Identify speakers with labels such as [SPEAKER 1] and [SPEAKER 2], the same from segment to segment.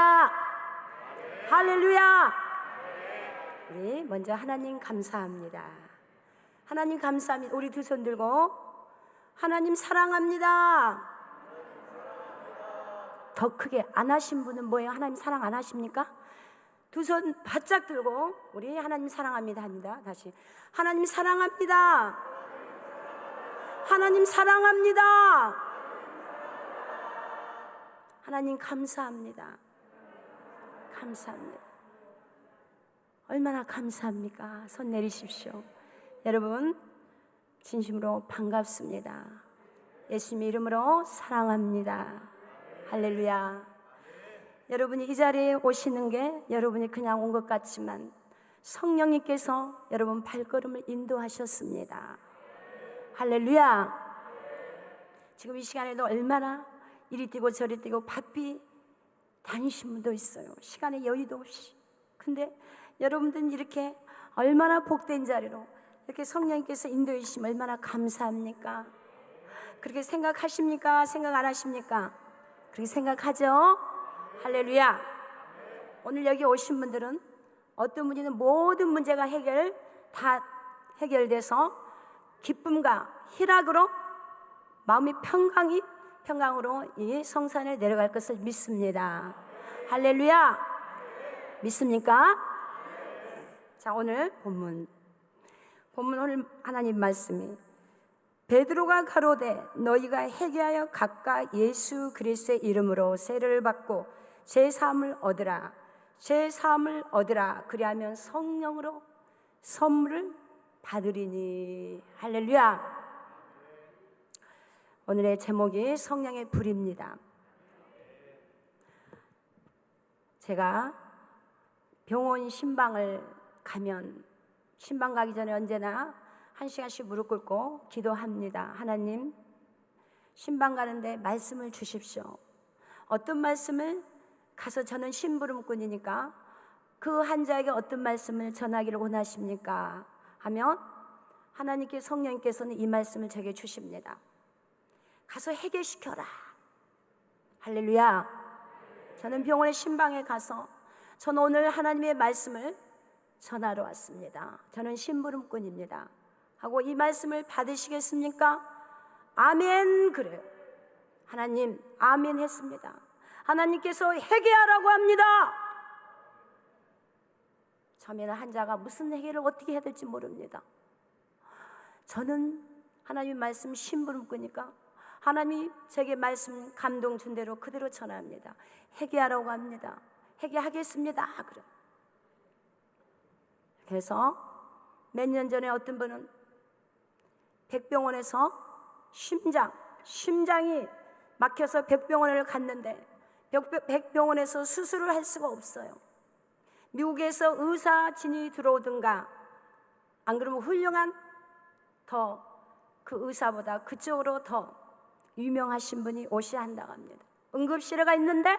[SPEAKER 1] 할렐루야. 할렐루야. 우리 먼저 하나님 감사합니다. 하나님 감사합니다. 우리 두 손 들고 하나님 사랑합니다. 더 크게 안 하신 분은 뭐예요? 하나님 사랑 안 하십니까? 두 손 바짝 들고 우리 하나님 사랑합니다 합니다. 다시 하나님 사랑합니다. 하나님 사랑합니다. 하나님 감사합니다. 감사합니다. 얼마나 감사합니까? 손 내리십시오. 여러분 진심으로 반갑습니다. 예수님의 이름으로 사랑합니다. 할렐루야. 여러분이 이 자리에 오시는 게 여러분이 그냥 온 것 같지만 성령님께서 여러분 발걸음을 인도하셨습니다. 할렐루야. 지금 이 시간에도 얼마나 이리 뛰고 저리 뛰고 바삐 다니신 분도 있어요. 시간에 여유도 없이. 근데 여러분들은 이렇게 얼마나 복된 자리로 이렇게 성령님께서 인도해 주시면 얼마나 감사합니까? 그렇게 생각하십니까? 생각 안 하십니까? 그렇게 생각하죠? 할렐루야. 오늘 여기 오신 분들은 어떤 분이든 모든 문제가 다 해결돼서 기쁨과 희락으로 마음이 평강으로 이 성산에 내려갈 것을 믿습니다. 할렐루야. 믿습니까? 자, 오늘 본문 오늘 하나님 말씀이 베드로가 가로되 너희가 회개하여 각각 예수 그리스도의 이름으로 세례를 받고 제3을 얻으라 그리하면 성령으로 선물을 받으리니. 할렐루야. 오늘의 제목이 성령의 불입니다. 제가 병원 신방을 가면 신방 가기 전에 언제나 1시간씩 무릎 꿇고 기도합니다. 하나님, 신방 가는데 말씀을 주십시오. 어떤 말씀을 가서 저는 심부름꾼이니까 그 환자에게 어떤 말씀을 전하기를 원하십니까? 하면 하나님께 성령님께서는 이 말씀을 제게 주십니다. 가서 해결시켜라. 할렐루야. 저는 병원의 신방에 가서 저는 오늘 하나님의 말씀을 전하러 왔습니다. 저는 심부름꾼입니다. 하고 이 말씀을 받으시겠습니까? 아멘. 그래요. 하나님 아멘 했습니다. 하나님께서 회개하라고 합니다. 처음에는 환자가 무슨 회개를 어떻게 해야 될지 모릅니다. 저는 하나님 말씀 심부름꾼이니까 하나님이 제게 말씀 감동 준 대로 그대로 전합니다. 회개하라고 합니다. 회개하겠습니다. 그래서 몇 년 전에 어떤 분은 백병원에서 심장이 막혀서 백병원을 갔는데 백병원에서 수술을 할 수가 없어요. 미국에서 의사 진이 들어오든가 안 그러면 훌륭한 그 의사보다 그쪽으로 더 유명하신 분이 오셔야 한다고 합니다. 응급실에가 있는데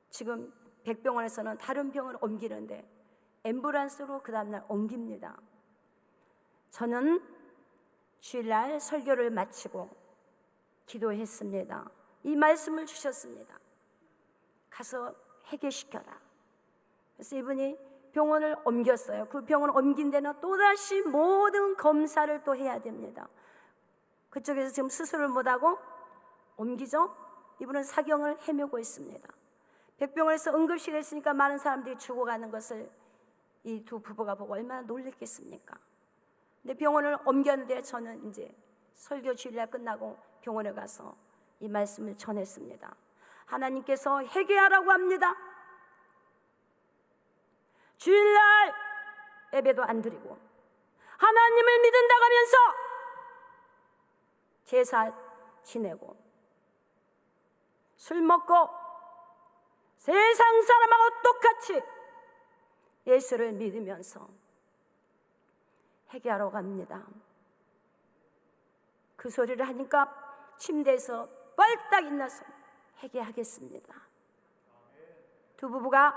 [SPEAKER 1] 지금 백병원에서는 다른 병원을 옮기는데 앰뷸런스로 그 다음날 옮깁니다. 저는 주일날 설교를 마치고 기도했습니다. 이 말씀을 주셨습니다. 가서 해결시켜라. 그래서 이분이 병원을 옮겼어요. 그 병원을 옮긴 데는 또다시 모든 검사를 또 해야 됩니다. 그쪽에서 지금 수술을 못하고 옮기죠. 이분은 사경을 헤매고 있습니다. 백병원에서 응급실에 있으니까 많은 사람들이 죽어가는 것을 이 두 부부가 보고 얼마나 놀랬겠습니까? 근데 병원을 옮겼는데 저는 이제 설교 주일날 끝나고 병원에 가서 이 말씀을 전했습니다. 하나님께서 회개하라고 합니다. 주일날 예배도 안 드리고 하나님을 믿는다고 하면서 제사 지내고 술 먹고 세상 사람하고 똑같이 예수를 믿으면서 회개하러 갑니다. 그 소리를 하니까 침대에서 뻘딱 일어나서 회개하겠습니다. 두 부부가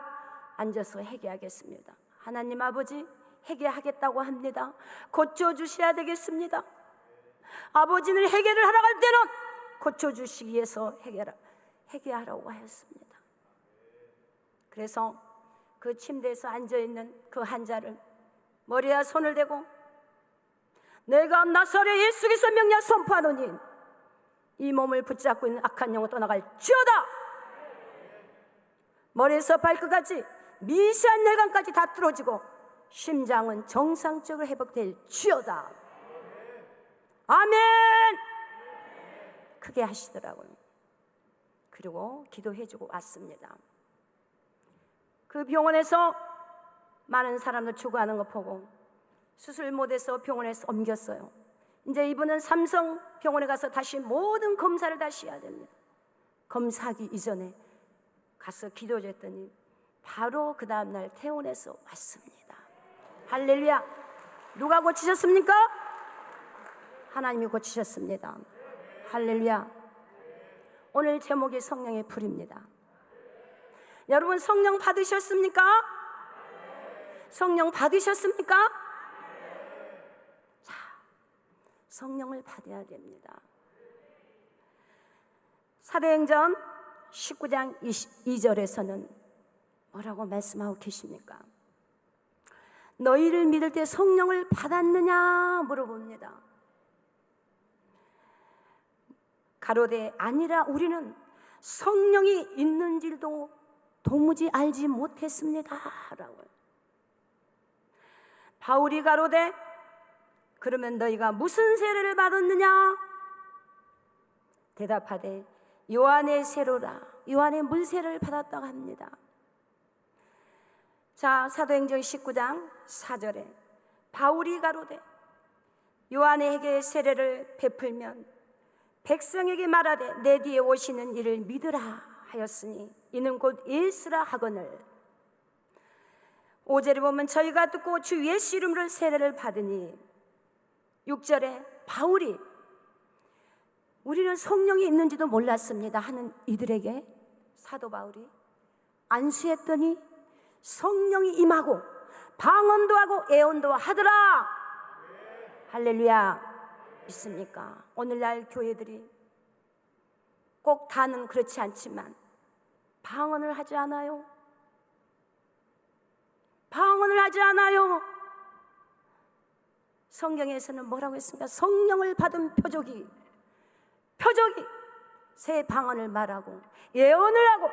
[SPEAKER 1] 앉아서 회개하겠습니다. 하나님 아버지 회개하겠다고 합니다. 고쳐주셔야 되겠습니다. 아버지는 회개를 하러 갈 때는 고쳐주시기 위해서 회개하라고 하였습니다. 그래서 그 침대에서 앉아있는 그 환자를 머리에 손을 대고 내가 나사렛 예수 그리스도 명령 선포하노니 이 몸을 붙잡고 있는 악한 영혼 떠나갈지어다. 머리에서 발끝까지 미세한 뇌관까지 다 뚫어지고 심장은 정상적으로 회복될지어다. 아멘. 크게 하시더라고요. 그리고 기도해주고 왔습니다. 그 병원에서 많은 사람들 죽어가는 거 보고 수술 못해서 병원에서 옮겼어요. 이제 이분은 삼성병원에 가서 다시 모든 검사를 다시 해야 됩니다. 검사하기 이전에 가서 기도했더니 바로 그 다음날 퇴원해서 왔습니다. 할렐루야. 누가 고치셨습니까? 하나님이 고치셨습니다. 할렐루야. 오늘 제목이 성령의 불입니다. 여러분 성령 받으셨습니까? 성령 받으셨습니까? 자, 성령을 받아야 됩니다. 사도행전 19장 22절에서는 뭐라고 말씀하고 계십니까? 너희를 믿을 때 성령을 받았느냐 물어봅니다. 가로되 아니라 우리는 성령이 있는 줄도 도무지 알지 못했습니다 라고요. 바울이 가로되 그러면 너희가 무슨 세례를 받았느냐? 대답하되 요한의 세로라. 요한의 물세례를 받았다고 합니다. 자, 사도행전 19장 4절에 바울이 가로되 요한에게 세례를 베풀면 백성에게 말하되 내 뒤에 오시는 이를 믿으라 하였으니 이는 곧 예수라 하거늘. 5절에 보면 저희가 듣고 주 예수 이름으로 세례를 받으니 6절에 바울이 우리는 성령이 있는지도 몰랐습니다 하는 이들에게 사도 바울이 안수했더니 성령이 임하고 방언도 하고 애언도 하더라. 할렐루야. 믿습니까? 오늘날 교회들이 꼭 다는 그렇지 않지만 방언을 하지 않아요. 방언을 하지 않아요. 성경에서는 뭐라고 했습니까? 성령을 받은 표적이 새 방언을 말하고 예언을 하고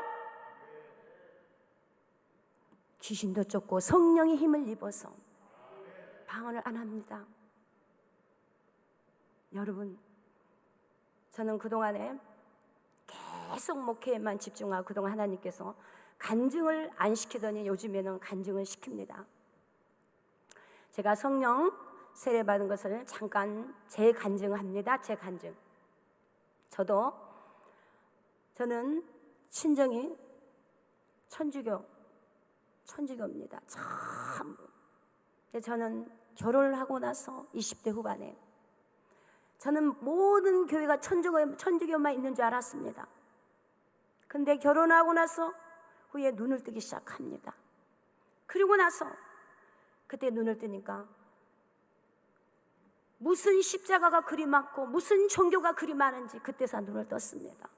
[SPEAKER 1] 귀신도 쫓고 성령의 힘을 입어서 방언을 안 합니다. 여러분, 저는 그동안에 계속 목회에만 집중하고 그동안 하나님께서 간증을 안 시키더니 요즘에는 간증을 시킵니다. 제가 성령 세례 받은 것을 잠깐 재간증합니다. 재간증. 저는 친정이 천주교입니다. 전부. 저는 결혼을 하고 나서 20대 후반에 저는 모든 교회가 천주교만 있는 줄 알았습니다. 근데 결혼하고 나서 후에 눈을 뜨기 시작합니다. 그리고 나서 그때 눈을 뜨니까 무슨 십자가가 그리 많고 무슨 종교가 그리 많은지 그때서 눈을 떴습니다.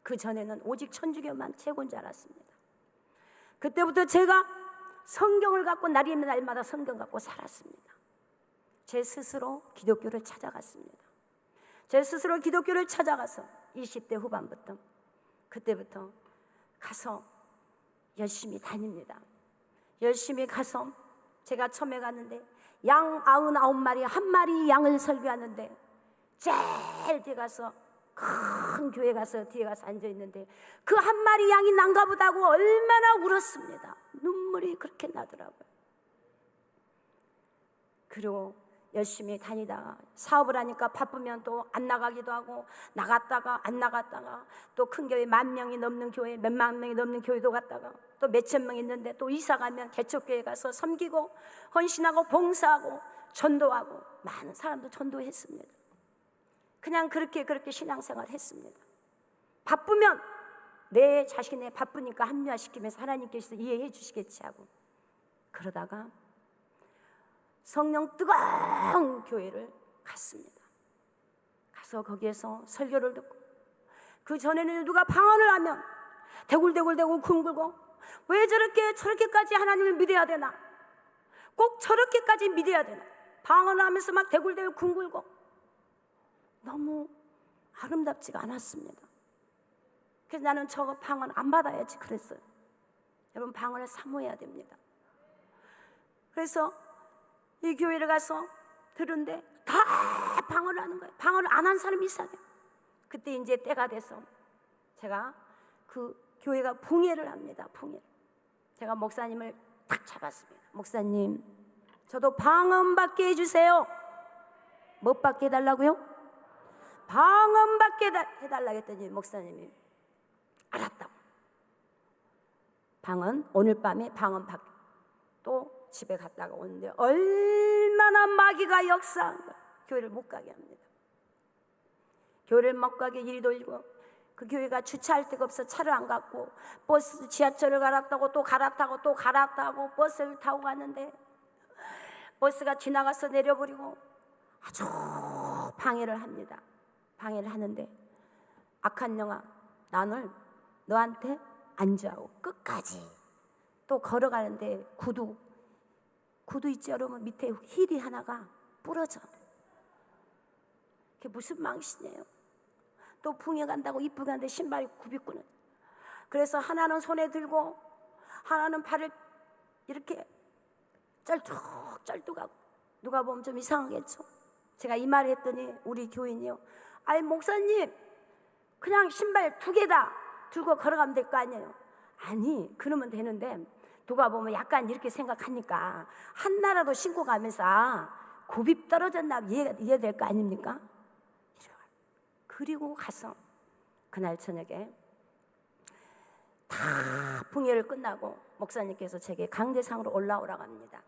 [SPEAKER 1] 그 전에는 오직 천주교만 최고인 줄 알았습니다. 그때부터 제가 성경을 갖고 날이면 날마다 성경 갖고 살았습니다. 제 스스로 기독교를 찾아갔습니다. 제 스스로 기독교를 찾아가서 20대 후반부터 그때부터 가서 열심히 다닙니다. 열심히 가서 제가 처음에 갔는데 양 99마리 한 마리 양을 설교하는데 제일 뒤에 가서 큰 교회 가서 뒤에 가서 앉아있는데 그 한 마리 양이 난가 보다고 얼마나 울었습니다. 눈물이 그렇게 나더라고요. 그리고 열심히 다니다가 사업을 하니까 바쁘면 또 안 나가기도 하고 나갔다가 안 나갔다가 또 큰 교회 10,000명이 넘는 교회 몇만 명이 넘는 교회도 갔다가 또 몇천 명 있는데 또 이사 가면 개척교회 가서 섬기고 헌신하고 봉사하고 전도하고 많은 사람도 전도했습니다. 그냥 그렇게 신앙생활 했습니다. 바쁘면 내 자신의 바쁘니까 합리화시키면서 하나님께서 이해해 주시겠지 하고 그러다가 성령 뜨거운 교회를 갔습니다. 가서 거기에서 설교를 듣고 그 전에는 누가 방언을 하면 대굴대굴 굴고 왜 저렇게까지 하나님을 믿어야 되나? 꼭 저렇게까지 믿어야 되나? 방언을 하면서 막 대굴대굴 뒹굴고 너무 아름답지가 않았습니다. 그래서 나는 저거 방언 안 받아야지 그랬어요. 여러분, 방언을 사모해야 됩니다. 그래서 이 교회를 가서 들은데 다 방언을 하는 거예요. 방언을 안 한 사람이 이상해요. 그때 이제 때가 돼서 제가 그 교회가 붕해를 합니다. 붕해. 제가 목사님을 딱 잡았습니다. 목사님, 저도 방언 받게 해주세요. 못 받게 해달라고요? 방언 받게 해달라고 했더니 목사님이 알았다고. 방언, 오늘 밤에 방언 받게. 또 집에 갔다가 오는데 얼마나 마귀가 역사한 거야. 교회를 못 가게 합니다. 교회를 못 가게 일이 돌리고, 그 교회가 주차할 데가 없어 차를 안 갔고, 버스 지하철을 갈아타고 또 갈아타고 또 갈아타고 버스를 타고 갔는데 버스가 지나가서 내려버리고 아주 방해를 합니다. 방해를 하는데, 악한 영아, 나는 너한테 안주하고 끝까지. 또 걸어가는데 구두 있죠 여러분, 밑에 힐이 하나가 부러져. 그게 무슨 망신이에요? 또 붕에 간다고 이쁘게 하는데 신발이 굽이꾸는. 그래서 하나는 손에 들고 하나는 발을 이렇게 쩔뚝쩔뚝하고, 누가 보면 좀 이상하겠죠. 제가 이 말을 했더니 우리 교인이요, 아니 목사님, 그냥 신발 2개다 들고 걸어가면 될 거 아니에요. 아니, 그러면 되는데 누가 보면 약간 이렇게 생각하니까 한나라도 신고 가면서 굽이 떨어졌나 이해될 거 아닙니까? 그리고 가서 그날 저녁에 다 붕해를 끝나고 목사님께서 제게 강대상으로 올라오라고 합니다.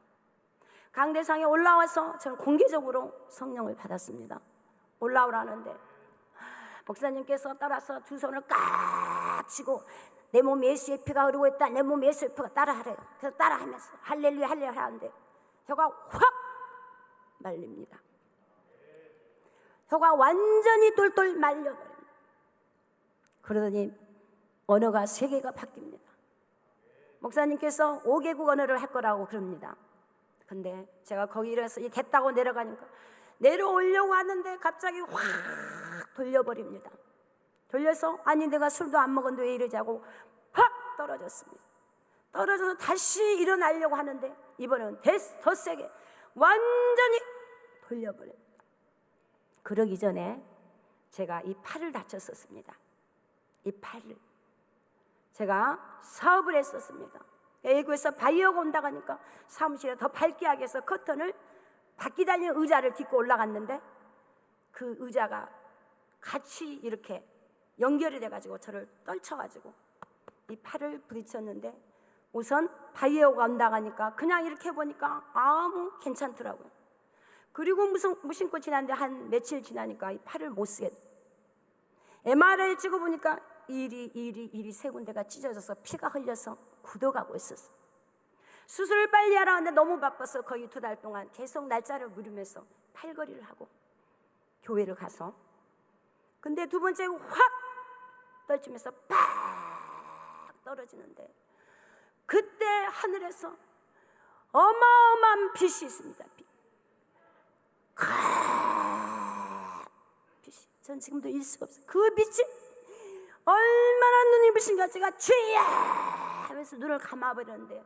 [SPEAKER 1] 강대상에 올라와서 저는 공개적으로 성령을 받았습니다. 올라오라는데 목사님께서 따라서 두 손을 깍 치고 내 몸에 예수의 피가 흐르고 있다, 내 몸에 예수의 피가 따라하래요. 그래서 따라하면서 할렐루야 할렐루야 하는데 혀가 확 말립니다. 혀가 완전히 똘똘 말려버립니다. 그러더니 언어가 3개가 바뀝니다. 목사님께서 5개국 언어를 할 거라고 그럽니다. 근데 제가 거기 이래서 개 타고 내려가니까 내려오려고 하는데 갑자기 확 돌려버립니다. 돌려서 아니 내가 술도 안 먹었는데 왜 이러지 하고 확 떨어졌습니다. 떨어져서 다시 일어나려고 하는데 이번에는 더 세게 완전히 돌려버립니다. 그러기 전에 제가 이 팔을 다쳤었습니다. 이 팔을 제가 사업을 했었습니다. 외국에서 바이어가 온다고 하니까 사무실에 더 밝게 하기 위해서 커튼을 바퀴 달린 의자를 딛고 올라갔는데 그 의자가 같이 이렇게 연결이 돼가지고 저를 떨쳐가지고 이 팔을 부딪혔는데, 우선 바이어가 온다고 하니까 그냥 이렇게 해보니까 아무 괜찮더라고요. 그리고 무심코 지났는데 한 며칠 지나니까 이 팔을 못 쓰겠어요. MRI 찍어보니까 일이 3군데가 찢어져서 피가 흘려서 굳어가고 있었어요. 수술을 빨리 하라 하는데 너무 바빠서 거의 2달 동안 계속 날짜를 미루면서 팔걸이를 하고 교회를 가서, 근데 2번째 확 떨치면서 팍 떨어지는데 그때 하늘에서 어마어마한 빛이 있습니다. 빛이 전 지금도 잊을 수가 없어요. 그 빛이 얼마나 눈이 부신가. 제가 주야 하면서 눈을 감아버렸는데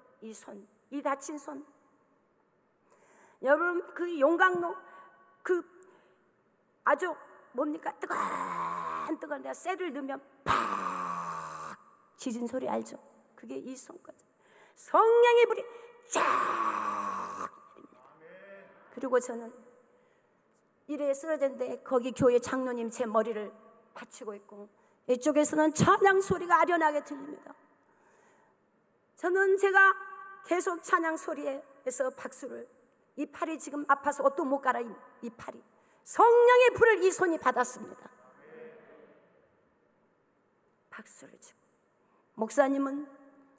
[SPEAKER 1] 이 다친 손, 여러분 그 용광로 그 아주 뭡니까 뜨거운 데가 쇠를 넣으면 팍 지진 소리 알죠? 그게 이 손까지 성령의 불이 쫙 내립니다. 그리고 저는 이래 쓰러졌는데 거기 교회 장로님 제 머리를 받치고 있고 이쪽에서는 찬양 소리가 아련하게 들립니다. 저는 제가 계속 찬양 소리에서 박수를, 이 팔이 지금 아파서 옷도 못 갈아, 이 팔이 성령의 불을 이 손이 받았습니다. 박수를 치고 목사님은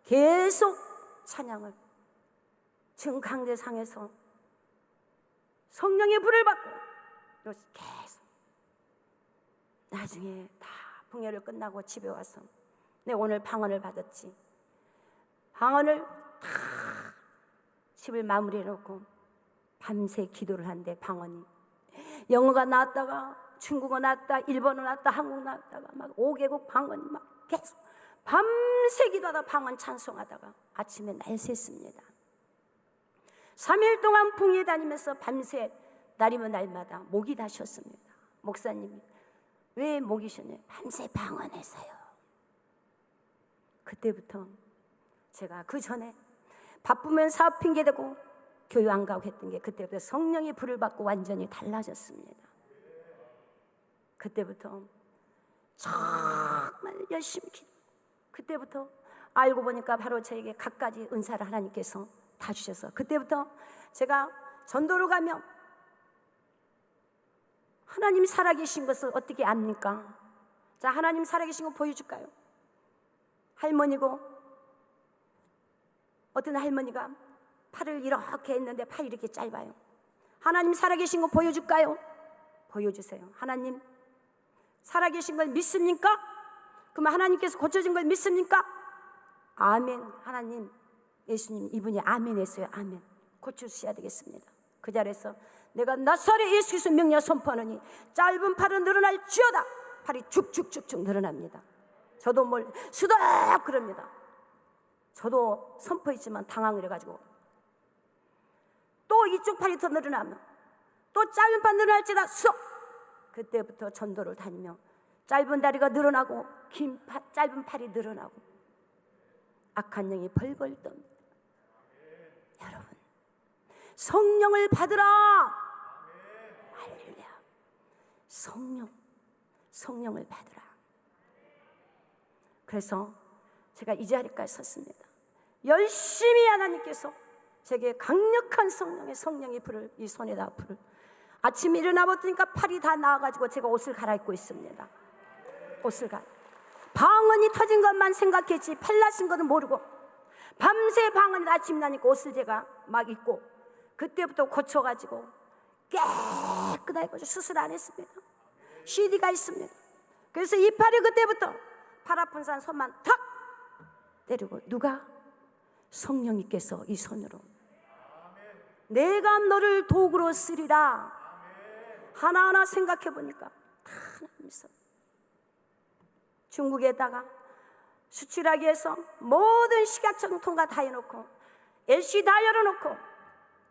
[SPEAKER 1] 계속 찬양을, 지금 강대상에서 성령의 불을 받고 계속, 나중에 다 붕해를 끝나고 집에 와서 내 오늘 방언을 받았지. 방언을 다 집을 마무리해 놓고 밤새 기도를 한대. 방언이 영어가 나왔다가 중국어 나왔다, 일본어 나왔다, 한국 나왔다가 막 5개국 방언이 막 계속 밤새 기도하다 방언 찬송하다가 아침에 날 샜습니다. 3일 동안 풍에 다니면서 밤새 날이면 날마다 목이 다 쉬었습니다. 목사님이 왜 목이 쉬었냐? 밤새 방언했어요. 그때부터 제가 그 전에 바쁘면 사업 핑계대고 교회 안 가고 했던 게 그때부터 성령의 불을 받고 완전히 달라졌습니다. 그때부터 정말 열심히 그때부터 알고 보니까 바로 저에게 갖가지 은사를 하나님께서 다 주셔서 그때부터 제가 전도를 가면 하나님이 살아계신 것을 어떻게 압니까? 자, 하나님 살아계신 거 보여줄까요? 할머니고 어떤 할머니가 팔을 이렇게 했는데 팔이 이렇게 짧아요. 하나님 살아계신 거 보여줄까요? 보여주세요. 하나님 살아계신 걸 믿습니까? 그럼 하나님께서 고쳐진 걸 믿습니까? 아멘. 하나님, 예수님 이분이 아멘 했어요. 아멘. 고쳐주셔야 되겠습니다. 그 자리에서 내가 나사렛 예수 그리스도 명령 선포하노니 짧은 팔은 늘어날지어다. 팔이 쭉쭉쭉쭉 늘어납니다. 저도 뭘 수덕 그럽니다. 저도 선포했지만 당황을 해가지고 또 이쪽 팔이 더 늘어나면 또 짧은 팔 늘어날지다 수덕. 그때부터 전도를 다니며 짧은 다리가 늘어나고 긴 짧은 팔이 늘어나고 악한 영이 벌벌 떱니다. 여러분 성령을 받으라. 할렐루야. 성령을 받으라. 그래서 제가 이 자리까지 섰습니다. 열심히 하나님께서 제게 강력한 성령의 불을 이 손에다 불을 아침에 일어나 보니까 팔이 다 나와가지고 제가 옷을 갈아입고 있습니다. 옷을 방언이 터진 것만 생각했지 팔나신 것은 모르고 밤새 방언이 아침 나니까 옷을 제가 막 입고 그때부터 고쳐가지고 깨끗하게 수술 안 했습니다. CD가 있습니다. 그래서 이 팔이 그때부터 팔 아픈 사람 손만 탁 때리고 누가? 성령님께서 이 손으로 내가 너를 도구로 쓰리라. 하나하나 생각해 보니까 다 하나님 손. 중국에다가 수출하기 위해서 모든 식약청 통과 다 해놓고 LC 다 열어놓고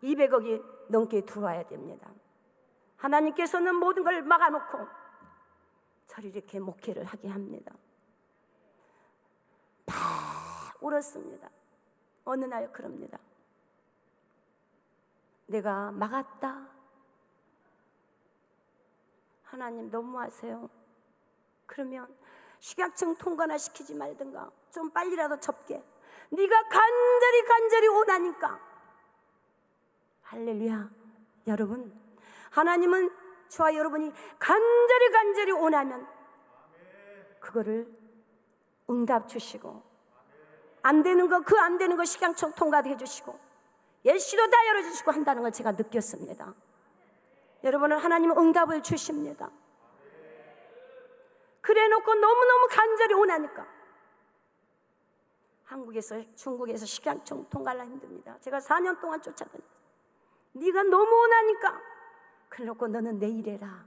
[SPEAKER 1] 200억이 넘게 들어와야 됩니다. 하나님께서는 모든 걸 막아놓고 저를 이렇게 목회를 하게 합니다. 다 울었습니다. 어느 날 그럽니다. 내가 막았다. 하나님 너무하세요. 그러면 식약청 통과나 시키지 말든가 좀 빨리라도 접게. 네가 간절히 원하니까. 할렐루야. 여러분 하나님은 저와 여러분이 간절히 원하면 그거를 응답 주시고 안 되는 거 그 안 되는 거 식약청 통과도 해주시고 예시도 다 열어주시고 한다는 걸 제가 느꼈습니다. 여러분은 하나님은 응답을 주십니다. 그래놓고 너무너무 간절히 원하니까 한국에서 중국에서 식약청 통과를 힘듭니다. 제가 4년 동안 쫓아다녔어요. 네가 너무 원하니까 그래놓고 너는 내일 해라.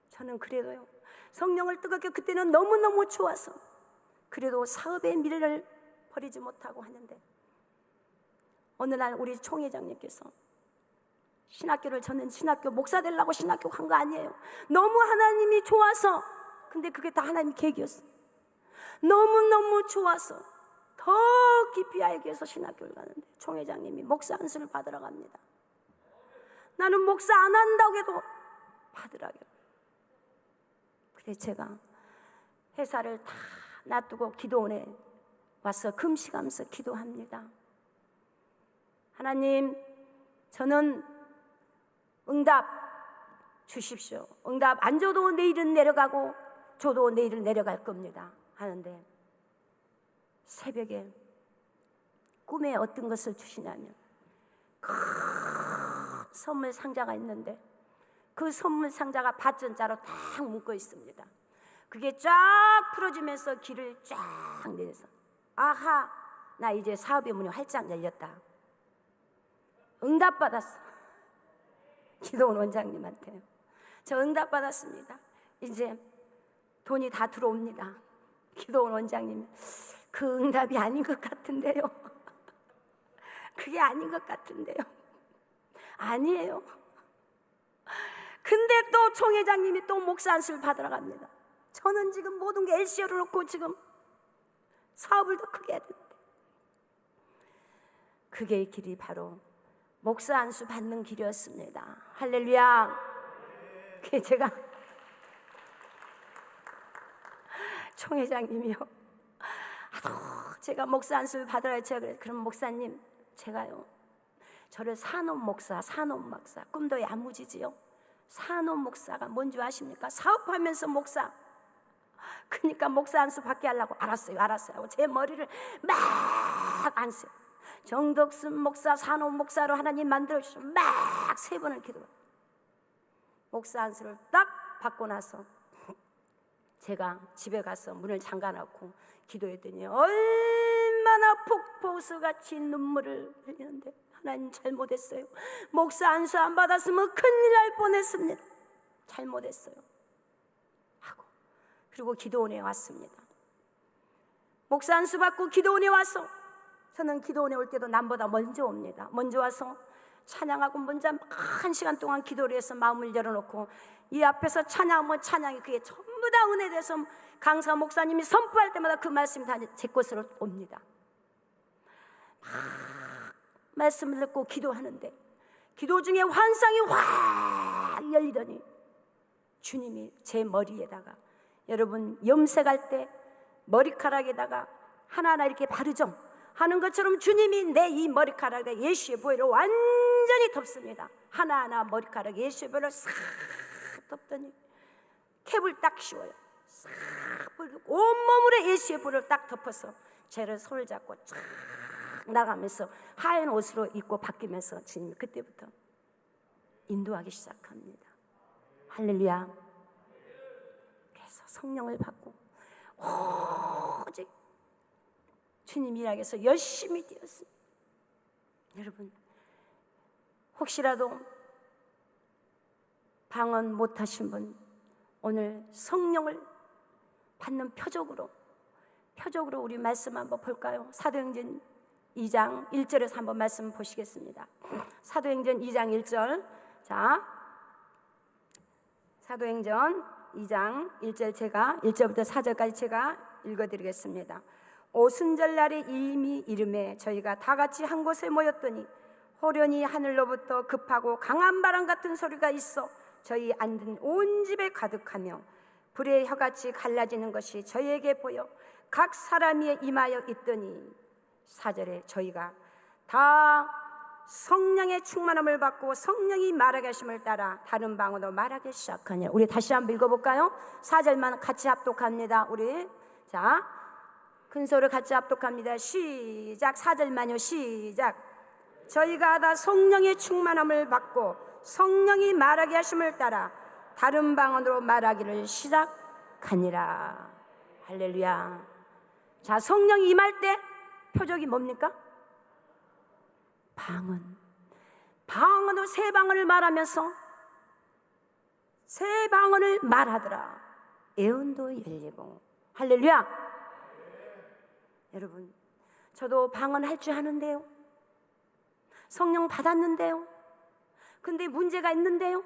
[SPEAKER 1] 저는 그래도요 성령을 뜨겁게 그때는 너무너무 좋아서 그래도 사업의 미래를 버리지 못하고 하는데 어느 날 우리 총회장님께서 신학교를 저는 신학교 목사 되려고 신학교 간 거 아니에요. 너무 하나님이 좋아서 근데 그게 다 하나님 계획이었어요. 너무너무 좋아서 더 깊이 알기 위해서 신학교를 가는데 총회장님이 목사 안수를 받으러 갑니다. 나는 목사 안 한다고 해도 받으라고. 그래서 제가 회사를 다 놔두고 기도원에 와서 금식하면서 기도합니다. 하나님 저는 응답 주십시오. 응답 안 줘도 내일은 내려가고 줘도 내일은 내려갈 겁니다. 하는데 새벽에 꿈에 어떤 것을 주시냐면 큰 선물 상자가 있는데 그 선물 상자가 밭전자로 딱 묶어 있습니다. 그게 쫙 풀어지면서 길을 쫙 내려서 아하 나 이제 사업의 문이 활짝 열렸다. 응답받았어. 기도원 원장님한테. 저 응답받았습니다. 이제 돈이 다 들어옵니다. 기도원 원장님, 그 응답이 아닌 것 같은데요. 그게 아닌 것 같은데요. 아니에요. 근데 또 총회장님이 또 목사 안수를 받으러 갑니다. 저는 지금 모든 게 LCO를 놓고 지금 사업을 더 크게 해야 되는데, 그게 길이 바로 목사 안수 받는 길이었습니다. 할렐루야. 그게 제가 총회장님이요, 제가 목사 안수를 받으라 제가 그래. 그럼 목사님, 제가요 저를 산업 목사 꿈도 야무지지요. 산업 목사가 뭔지 아십니까? 사업하면서 목사. 그러니까 목사 안수 받게 하려고 알았어요 하고 제 머리를 막 안수요. 정덕순 목사 산업 목사로 하나님 만들어 주셔서 막 3번을 기도해요. 목사 안수를 딱 받고 나서 제가 집에 가서 문을 잠가놓고 기도했더니 얼마나 폭포수같이 눈물을 흘리는데, 하나님 잘못했어요. 목사 안수 안 받았으면 큰일 날 뻔했습니다. 잘못했어요 하고, 그리고 기도원에 왔습니다. 목사 안수 받고 기도원에 와서, 저는 기도원에 올 때도 남보다 먼저 옵니다. 먼저 와서 찬양하고 먼저 1시간 동안 기도를 해서 마음을 열어놓고 이 앞에서 찬양하면 찬양이 그게 전부 다 은혜돼서 강사 목사님이 선포할 때마다 그 말씀이 다 제 것으로 옵니다. 막 말씀을 듣고 기도하는데 기도 중에 환상이 확 열리더니 주님이 제 머리에다가, 여러분 염색할 때 머리카락에다가 하나하나 이렇게 바르죠 하는 것처럼 주님이 내 이 머리카락에 예수의 보혈을 완전히 덮습니다. 하나하나 머리카락 예수의 보혈을 싹 덮더니 캡을 딱 씌워요. 싹 뿌리고 온몸으로 예수의 보혈을 딱 덮어서 저를 손을 잡고 쫙 나가면서 하얀 옷으로 입고 바뀌면서 주님이 그때부터 인도하기 시작합니다. 할렐루야. 그래서 성령을 받고 오직 주님 일하기 위해서 열심히 뛰었습니다. 여러분, 혹시라도 방언 못하신 분, 오늘 성령을 받는 표적으로 우리 말씀 한번 볼까요? 사도행전 2장 1절에서 한번 말씀 보시겠습니다. 사도행전 2장 1절. 자, 사도행전 2장 1절, 제가 1절부터 4절까지 제가 읽어드리겠습니다. 오순절날에 이미 이름에 저희가 다 같이 한 곳에 모였더니 호련히 하늘로부터 급하고 강한 바람 같은 소리가 있어 저희 앉은 온 집에 가득하며 불의 혀같이 갈라지는 것이 저희에게 보여 각 사람이 임하여 있더니, 4절에 저희가 다 성령의 충만함을 받고 성령이 말하게 하심을 따라 다른 방언으로 말하기 시작하니. 우리 다시 한번 읽어볼까요? 4절만 같이 합독합니다. 우리 자, 큰 소리로 같이 합독합니다. 시작. 4절만요. 시작. 저희가 다 성령의 충만함을 받고 성령이 말하게 하심을 따라 다른 방언으로 말하기를 시작하니라. 할렐루야. 자, 성령이 임할 때 표적이 뭡니까? 방언으로 3방언을 말하면서 3방언을 말하더라. 예언도 열리고. 할렐루야. 여러분, 저도 방언할 줄 아는데요, 성령 받았는데요, 근데 문제가 있는데요.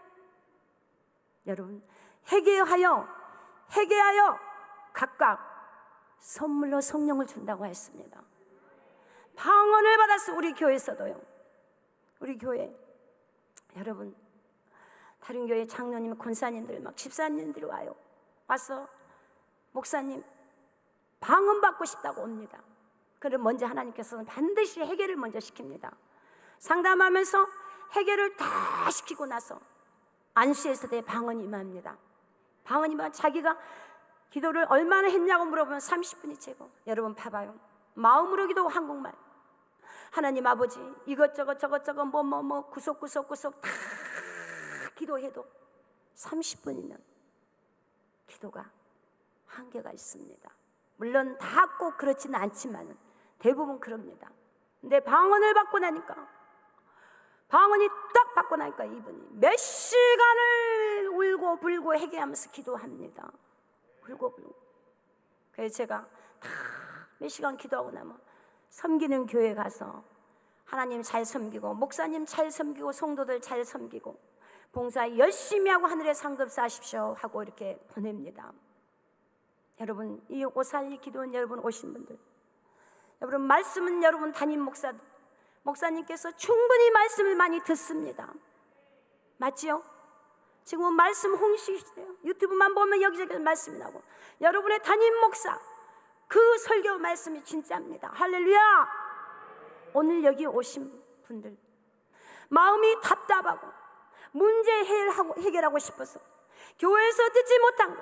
[SPEAKER 1] 여러분, 회개하여 각각 선물로 성령을 준다고 했습니다. 방언을 받았어. 우리 교회에서도요. 우리 교회, 여러분, 다른 교회 장로님, 권사님들, 막 집사님들이 와서 목사님 방언 받고 싶다고 옵니다. 그럼 먼저 하나님께서는 반드시 해결을 먼저 시킵니다. 상담하면서 해결을 다 시키고 나서 안수했을 때 방언이 임합니다. 방언이 임하면 자기가 기도를 얼마나 했냐고 물어보면 30분이 채고. 여러분 봐봐요. 마음으로 기도, 한국말. 하나님 아버지 이것저것 저것저것 뭐 구석구석 다 기도해도 30분이면 기도가 한계가 있습니다. 물론 다 꼭 그렇지는 않지만 대부분 그럽니다. 근데 방언을 받고 나니까, 방언이 딱 받고 나니까 이분이 몇 시간을 울고 불고 회개하면서 기도합니다. 울고 불고. 그래서 제가 다 몇 시간 기도하고 나면 섬기는 교회 가서 하나님 잘 섬기고, 목사님 잘 섬기고, 성도들 잘 섬기고, 봉사 열심히 하고 하늘에 상급 쌓으십시오 하고 이렇게 보냅니다. 여러분, 이 오살리 기도원 여러분 오신 분들, 여러분 말씀은 여러분 담임 목사님께서 충분히 말씀을 많이 듣습니다. 맞지요? 지금은 말씀 홍시시대요. 유튜브만 보면 여기저기 말씀이 나오고, 여러분의 담임 목사 그 설교 말씀이 진짜입니다. 할렐루야. 오늘 여기 오신 분들 마음이 답답하고 문제 해결하고 싶어서 교회에서 듣지 못한 거,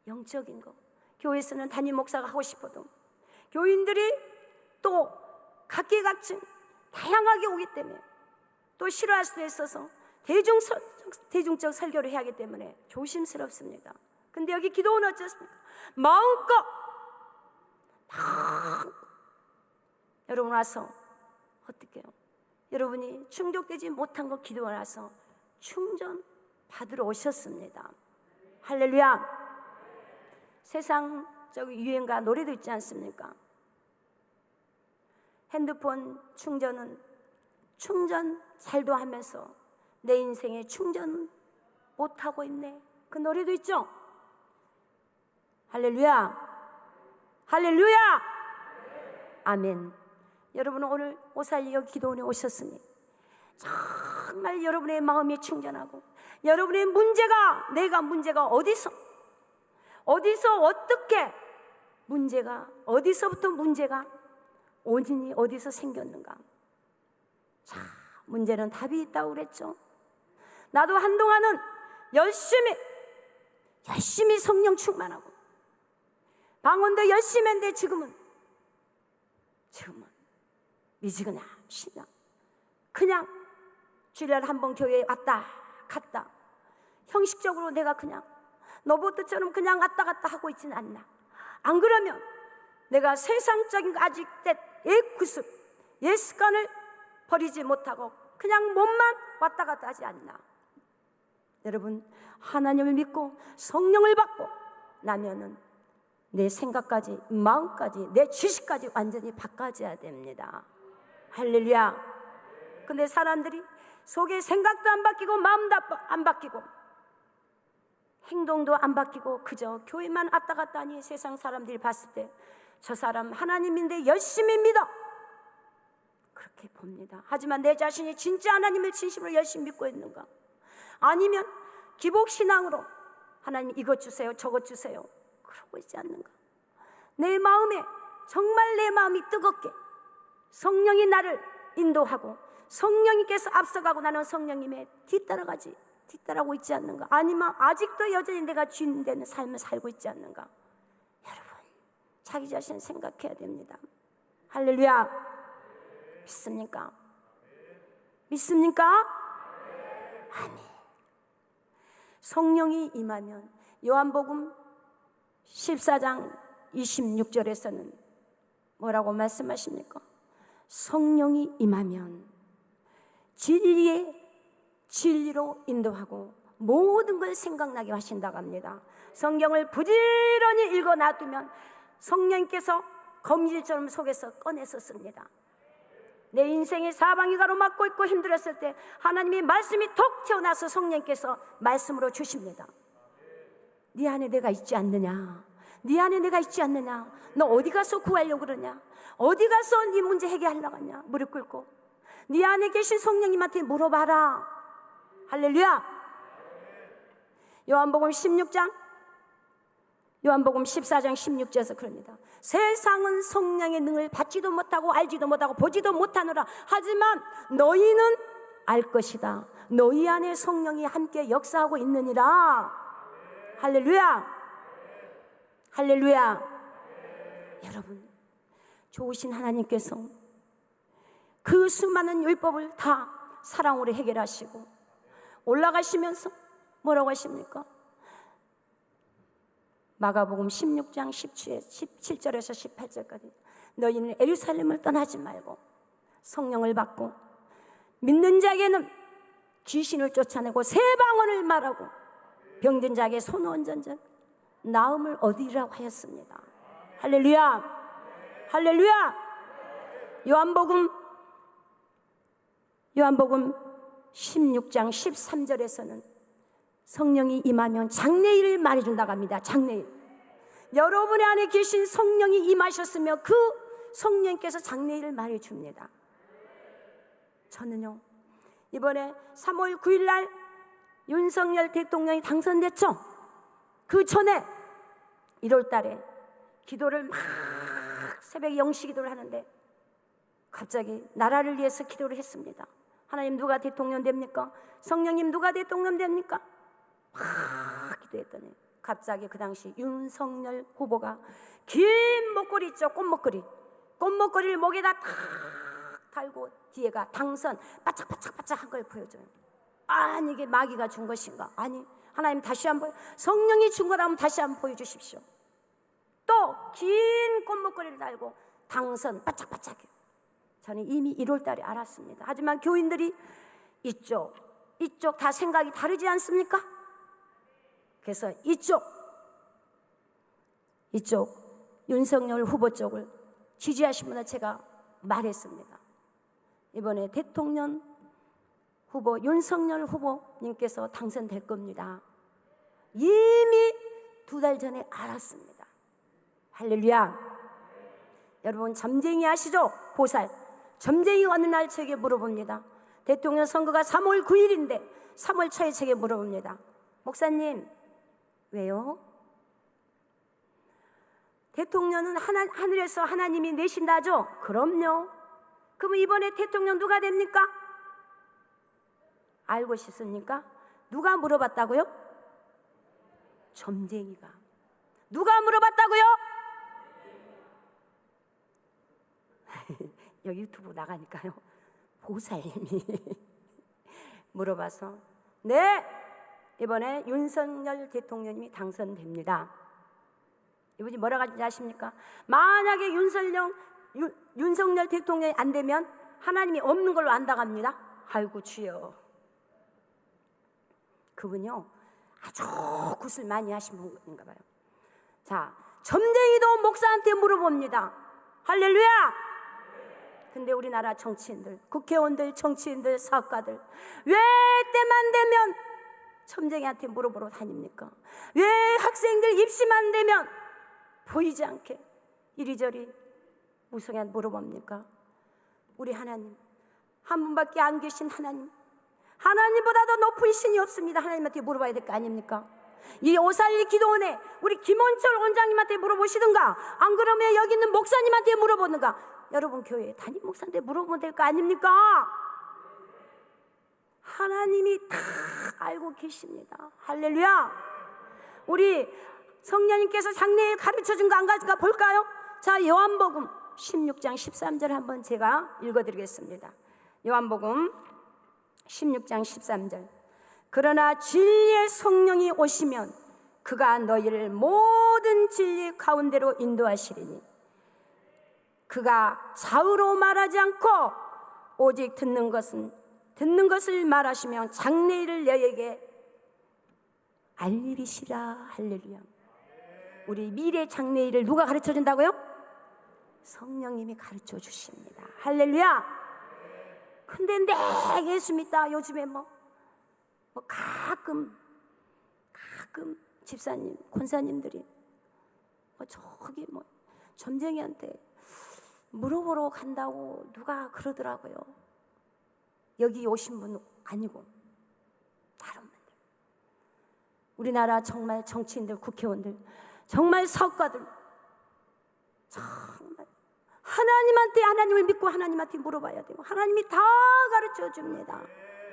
[SPEAKER 1] 영적인 거 교회에서는 담임 목사가 하고 싶어도 교인들이 또 각계각층 다양하게 오기 때문에 또 싫어할 수도 있어서 대중적 설교를 해야 하기 때문에 조심스럽습니다. 근데 여기 기도는 어쩌습니까? 마음껏 여러분 와서 어떻게 해요? 여러분이 충족되지 못한 거 기도가 나서 충전 받으러 오셨습니다. 할렐루야. 세상적 유행과 노래도 있지 않습니까? 핸드폰 충전 잘도 하면서 내 인생에 충전 못하고 있네, 그 노래도 있죠? 할렐루야. 할렐루야. 아멘. 여러분은 오늘 오살리교 기도원에 오셨으니 정말 여러분의 마음이 충전하고, 여러분의 문제가 어디서 어떻게 어디서부터 문제가 원인이 어디서 생겼는가. 자, 문제는 답이 있다고 그랬죠. 나도 한동안은 열심히 성령 충만하고 방언도 열심히 했는데 지금은 미지근하 신나. 그냥 주일날 한번 교회에 왔다 갔다, 형식적으로 내가 그냥 너보드처럼 그냥 왔다 갔다 하고 있지는 않나. 안 그러면 내가 세상적인 아직 옛 구습, 옛 습관을 버리지 못하고 그냥 몸만 왔다 갔다 하지 않나. 여러분, 하나님을 믿고 성령을 받고 나면은 내 생각까지, 마음까지, 내 지식까지 완전히 바꿔져야 됩니다. 할렐루야. 근데 사람들이 속에 생각도 안 바뀌고 마음도 안 바뀌고 행동도 안 바뀌고 그저 교회만 왔다 갔다 하니 세상 사람들이 봤을 때 저 사람 하나님인데 열심히 믿어, 그렇게 봅니다. 하지만 내 자신이 진짜 하나님을 진심으로 열심히 믿고 있는가? 아니면 기복신앙으로 하나님 이것 주세요 저것 주세요 그러고 있지 않는가? 내 마음에 정말 내 마음이 뜨겁게 성령이 나를 인도하고 성령님께서 앞서가고 나는 성령님의 뒤따라가고 있지 않는가? 아니면 아직도 여전히 내가 주인 되는 삶을 살고 있지 않는가? 여러분, 자기 자신 생각해야 됩니다. 할렐루야. 믿습니까? 믿습니까? 아멘. 성령이 임하면 요한복음 14장 26절에서는 뭐라고 말씀하십니까? 성령이 임하면 진리로 인도하고 모든 걸 생각나게 하신다고 합니다. 성경을 부지런히 읽어 놔두면 성령께서 검질처럼 속에서 꺼내서 씁니다. 내 인생이 사방이 가로막고 있고 힘들었을 때 하나님의 말씀이 톡 튀어나와서 성령께서 말씀으로 주십니다. 네 안에 내가 있지 않느냐? 네 안에 내가 있지 않느냐? 너 어디 가서 구하려고 그러냐? 어디 가서 네 문제 해결하려고 하냐? 무릎 꿇고 네 안에 계신 성령님한테 물어봐라. 할렐루야. 요한복음 14장 16절에서 그럽니다. 세상은 성령의 능을 받지도 못하고 알지도 못하고 보지도 못하노라. 하지만 너희는 알 것이다. 너희 안에 성령이 함께 역사하고 있느니라. 할렐루야. 할렐루야. 여러분, 좋으신 하나님께서 그 수많은 율법을 다 사랑으로 해결하시고 올라가시면서 뭐라고 하십니까? 마가복음 16장 17절에서 18절까지 너희는 예루살렘을 떠나지 말고 성령을 받고 믿는 자에게는 귀신을 쫓아내고 새 방언을 말하고 병든 자에게 손원전전 나음을 얻으리라고 하였습니다. 할렐루야, 할렐루야. 요한복음 16장 13절에서는 성령이 임하면 장래일을 말해준다고 합니다. 장래일. 여러분의 안에 계신 성령이 임하셨으며 그 성령께서 장래일을 말해줍니다. 저는요, 이번에 3월 9일 날 윤석열 대통령이 당선됐죠. 그 전에 1월 달에 기도를 막 새벽 0시 기도를 하는데 갑자기 나라를 위해서 기도를 했습니다. 하나님, 누가 대통령 됩니까? 성령님, 누가 대통령 됩니까? 막 기도했더니 갑자기 그 당시 윤석열 후보가 긴 목걸이 있죠. 꽃목걸이를 목에다 탁 달고 뒤에가 당선 바짝바짝바짝한 걸 보여줘요. 아니, 이게 마귀가 준 것인가? 아니, 하나님 다시 한번, 성령이 준 거라면 다시 한번 보여주십시오. 또 긴 꽃목걸이를 달고 당선 바짝바짝해요. 저는 이미 1월 달에 알았습니다. 하지만 교인들이 이쪽 다 생각이 다르지 않습니까? 그래서 이쪽 윤석열 후보 쪽을 지지하신 분은 제가 말했습니다. 이번에 대통령 후보 윤석열 후보님께서 당선될 겁니다. 이미 2달 전에 알았습니다. 할렐루야. 여러분, 점쟁이 아시죠? 보살. 점쟁이 어느 날 제게 물어봅니다. 대통령 선거가 3월 9일인데 3월 초에 제게 물어봅니다. 목사님, 왜요? 대통령은 하늘에서 하나님이 내신다죠? 그럼요. 그럼 이번에 대통령 누가 됩니까? 알고 싶습니까? 누가 물어봤다고요? 점쟁이가. 누가 물어봤다고요? 여기 유튜브 나가니까요, 보살님이 물어봐서 네, 이번에 윤석열 대통령님이 당선됩니다. 이분이 뭐라고 하는지 아십니까? 만약에 윤석열 대통령이 안 되면 하나님이 없는 걸로 안다고 합니다. 아이고 주여. 그분요, 아주 굿을 많이 하신 분인가 봐요. 자, 점쟁이도 목사한테 물어봅니다. 할렐루야. 근데 우리나라 정치인들, 국회의원들, 정치인들, 사업가들 왜 때만 되면 점쟁이한테 물어보러 다닙니까? 왜 학생들 입시만 되면 보이지 않게 이리저리 무성한 물어봅니까? 우리 하나님, 한 분밖에 안 계신 하나님, 하나님보다 더 높은 신이 없습니다. 하나님한테 물어봐야 될 거 아닙니까? 이 오살리 기도원에 우리 김원철 원장님한테 물어보시든가, 안 그러면 여기 있는 목사님한테 물어보든가, 여러분 교회 담임 목사한테 물어보면 될 거 아닙니까? 하나님이 다 알고 계십니다. 할렐루야. 우리 성령님께서 장래일 가르쳐준 거 안 가져가 볼까요? 자, 요한복음 16장 13절 한번 제가 읽어드리겠습니다. 요한복음 16장 13절. 그러나 진리의 성령이 오시면 그가 너희를 모든 진리 가운데로 인도하시리니 그가 좌우로 말하지 않고 오직 듣는 것을 말하시면 장래일을 너희에게 알리시라. 할렐루야. 우리 미래 장래일을 누가 가르쳐 준다고요? 성령님이 가르쳐 주십니다. 할렐루야. 근데 내 예수 믿다 요즘에 뭐 가끔 집사님, 권사님들이 저기 점쟁이한테 물어보러 간다고 누가 그러더라고요. 여기 오신 분 아니고 다른 분들. 우리나라 정말 정치인들, 국회의원들, 정말 사업가들, 정말 하나님을 믿고 하나님한테 물어봐야 돼요. 하나님이 다 가르쳐 줍니다.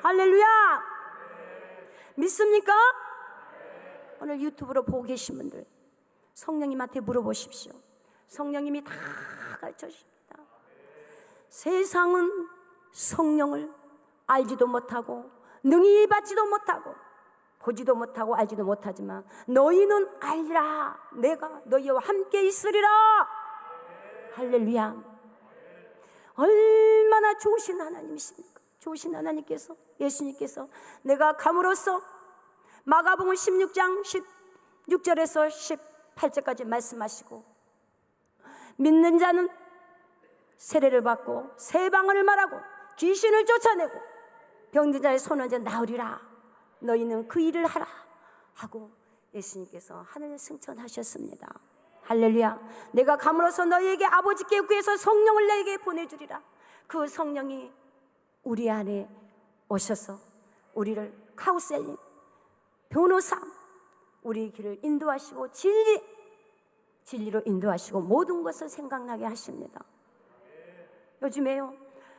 [SPEAKER 1] 할렐루야. 믿습니까? 오늘 유튜브로 보고 계신 분들, 성령님한테 물어보십시오. 성령님이 다 가르쳐 주십니다. 세상은 성령을 알지도 못하고 능히 받지도 못하고 보지도 못하고 알지도 못하지만 너희는 알리라. 내가 너희와 함께 있으리라. 할렐루야. 얼마나 좋으신 하나님이십니까? 좋으신 하나님께서, 예수님께서 내가 감으로써 마가복음 16장 16절에서 18절까지 말씀하시고, 믿는 자는 세례를 받고 새 방언을 말하고 귀신을 쫓아내고 병든 자의 손은 이제 나으리라. 너희는 그 일을 하라 하고 예수님께서 하늘을 승천하셨습니다. 할렐루야. 내가 감으로써 너희에게 아버지께 구해서 성령을 내게 보내주리라. 그 성령이 우리 안에 오셔서 우리를 카우셀링, 변호사, 우리 길을 인도하시고 진리로 인도하시고 모든 것을 생각나게 하십니다. 요즘에요,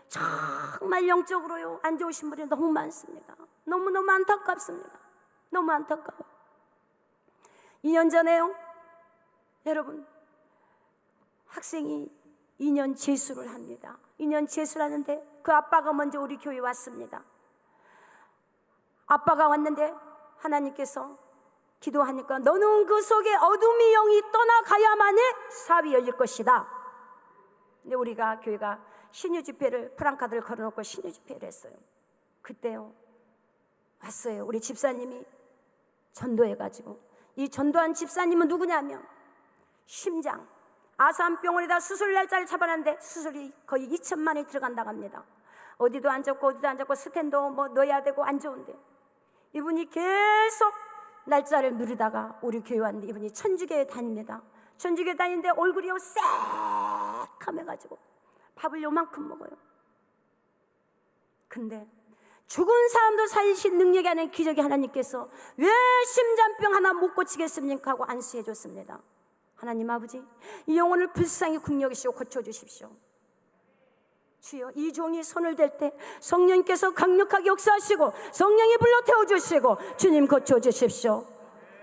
[SPEAKER 1] 정말 영적으로요 안 좋으신 분이 너무 많습니다. 너무너무 안타깝습니다. 너무 안타까워요. 2년 전에요, 여러분, 학생이 2년 재수를 합니다. 2년 재수를 하는데 그 아빠가 먼저 우리 교회에 왔습니다. 아빠가 왔는데 하나님께서 기도하니까 너는 그 속에 어둠의 영이 떠나가야만이 사업이 열릴 것이다. 근데 우리가 교회가 신유 집회를, 프랑카드를 걸어놓고 신유 집회를 했어요. 그때요 왔어요. 우리 집사님이 전도해가지고, 이 전도한 집사님은 누구냐면 심장 아산병원에다 수술 날짜를 잡아놨는데 수술이 거의 2천만 원이 들어간다고 합니다. 어디도 안 좋고 스탠드 뭐 넣어야 되고 안 좋은데 이분이 계속 날짜를 누리다가 우리 교회 왔는데 이분이 천주교에 다닙니다. 천주교에 다니는데 얼굴이 새카매가지고 밥을 요만큼 먹어요. 근데 죽은 사람도 살리신 능력이 아닌 기적이 하나님께서 왜 심장병 하나 못 고치겠습니까 하고 안수해 줬습니다. 하나님 아버지, 이 영혼을 불쌍히 국력이시고 고쳐주십시오. 주여, 이 종이 손을 댈 때 성령님께서 강력하게 역사하시고 성령이 불러 태워주시고 주님 고쳐주십시오.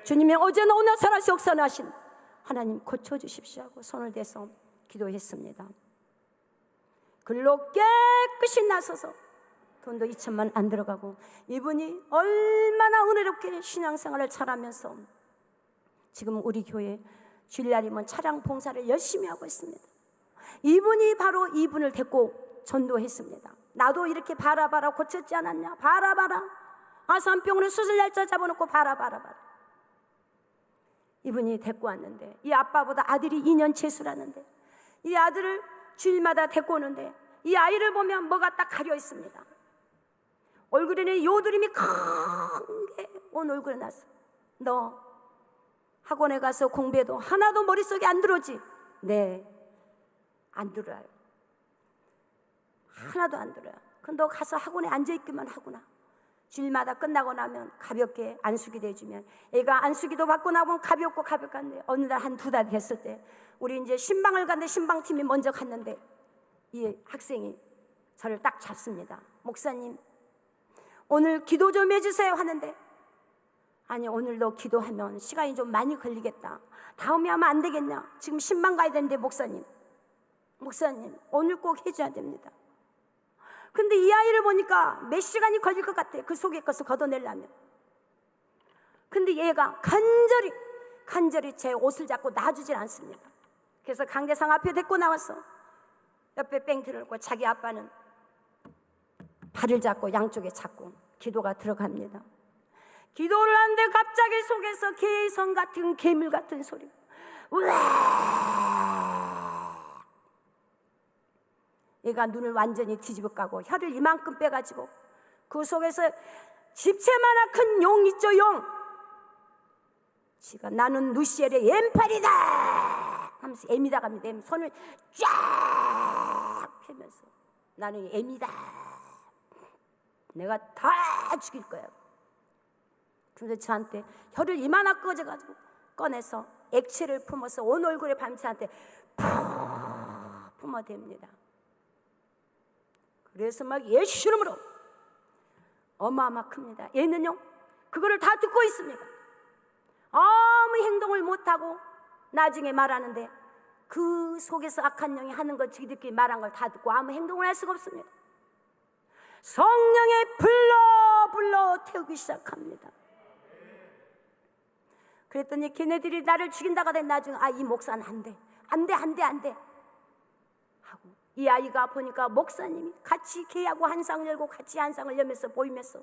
[SPEAKER 1] 주님이 어제나 오늘 살아서 역사하신 하나님 고쳐주십시오 하고 손을 대서 기도했습니다. 글로 깨끗이 나서서 돈도 2천만 안 들어가고 이분이 얼마나 은혜롭게 신앙생활을 잘하면서 지금 우리 교회 주일날이면 차량 봉사를 열심히 하고 있습니다. 이분이 바로 이분을 데리고 전도했습니다. 나도 이렇게 바라바라 고쳤지 않았냐? 바라바라 아산병원에 수술 날짜 잡아놓고 바라바라 이분이 데리고 왔는데, 이 아빠보다 아들이 2년 재수라는데 이 아들을 주일마다 데리고 오는데 이 아이를 보면 뭐가 딱 가려 있습니다. 얼굴에는 요드림이 크게 온 얼굴에 났어. 너 학원에 가서 공부해도 하나도 머릿속에 안 들어오지? 네, 안 들어요. 하나도 안 들어요. 그럼 너 가서 학원에 앉아있기만 하구나. 주일마다 끝나고 나면 가볍게 안수기도 해주면 애가 안수기도 받고 나면 가볍고 가볍게 어느 날 한 2달 됐을 때 우리 이제 신방을 갔는데 신방팀이 먼저 갔는데 이 학생이 저를 딱 잡습니다. 목사님, 오늘 기도 좀 해주세요 하는데, 아니 오늘도 기도하면 시간이 좀 많이 걸리겠다. 다음에 하면 안 되겠냐? 지금 신방 가야 되는데 목사님 오늘 꼭 해줘야 됩니다. 근데 이 아이를 보니까 몇 시간이 걸릴 것 같아. 그 속에 것을 걷어내려면. 근데 얘가 간절히 제 옷을 잡고 놔주질 않습니다. 그래서 강대상 앞에 데리고 나왔어. 옆에 뺑트를 놓고 자기 아빠는 발을 잡고 양쪽에 잡고 기도가 들어갑니다. 기도를 하는데 갑자기 속에서 개성 같은 괴물 같은 소리, 우와! 얘가 눈을 완전히 뒤집어 까고 혀를 이만큼 빼가지고 그 속에서 집채만한 큰 용 있죠, 용. 지가 나는 누시엘의 엠팔이다 하면서 M이다 갑니다. M 손을 쫙 펴면서 나는 M이다. 내가 다 죽일 거야. 그런데 저한테 혀를 이만하게 꺼져가지고 꺼내서 액체를 품어서 온 얼굴에 밤새한테 푹 품어댑니다. 그래서 막 예수 이름으로 어마어마 큽니다. 얘는요 그거를 다 듣고 있습니다. 아무 행동을 못하고 나중에 말하는데 그 속에서 악한 영이 하는 걸 지들끼리 말한 걸 다 듣고 아무 행동을 할 수가 없습니다. 성령의 불러 태우기 시작합니다. 그랬더니 걔네들이 나를 죽인다가 된 나중에 이 목사는 안 돼. 이 아이가 보니까 목사님이 같이 개하고 한상을 열고 같이 한상을 열면서 보이면서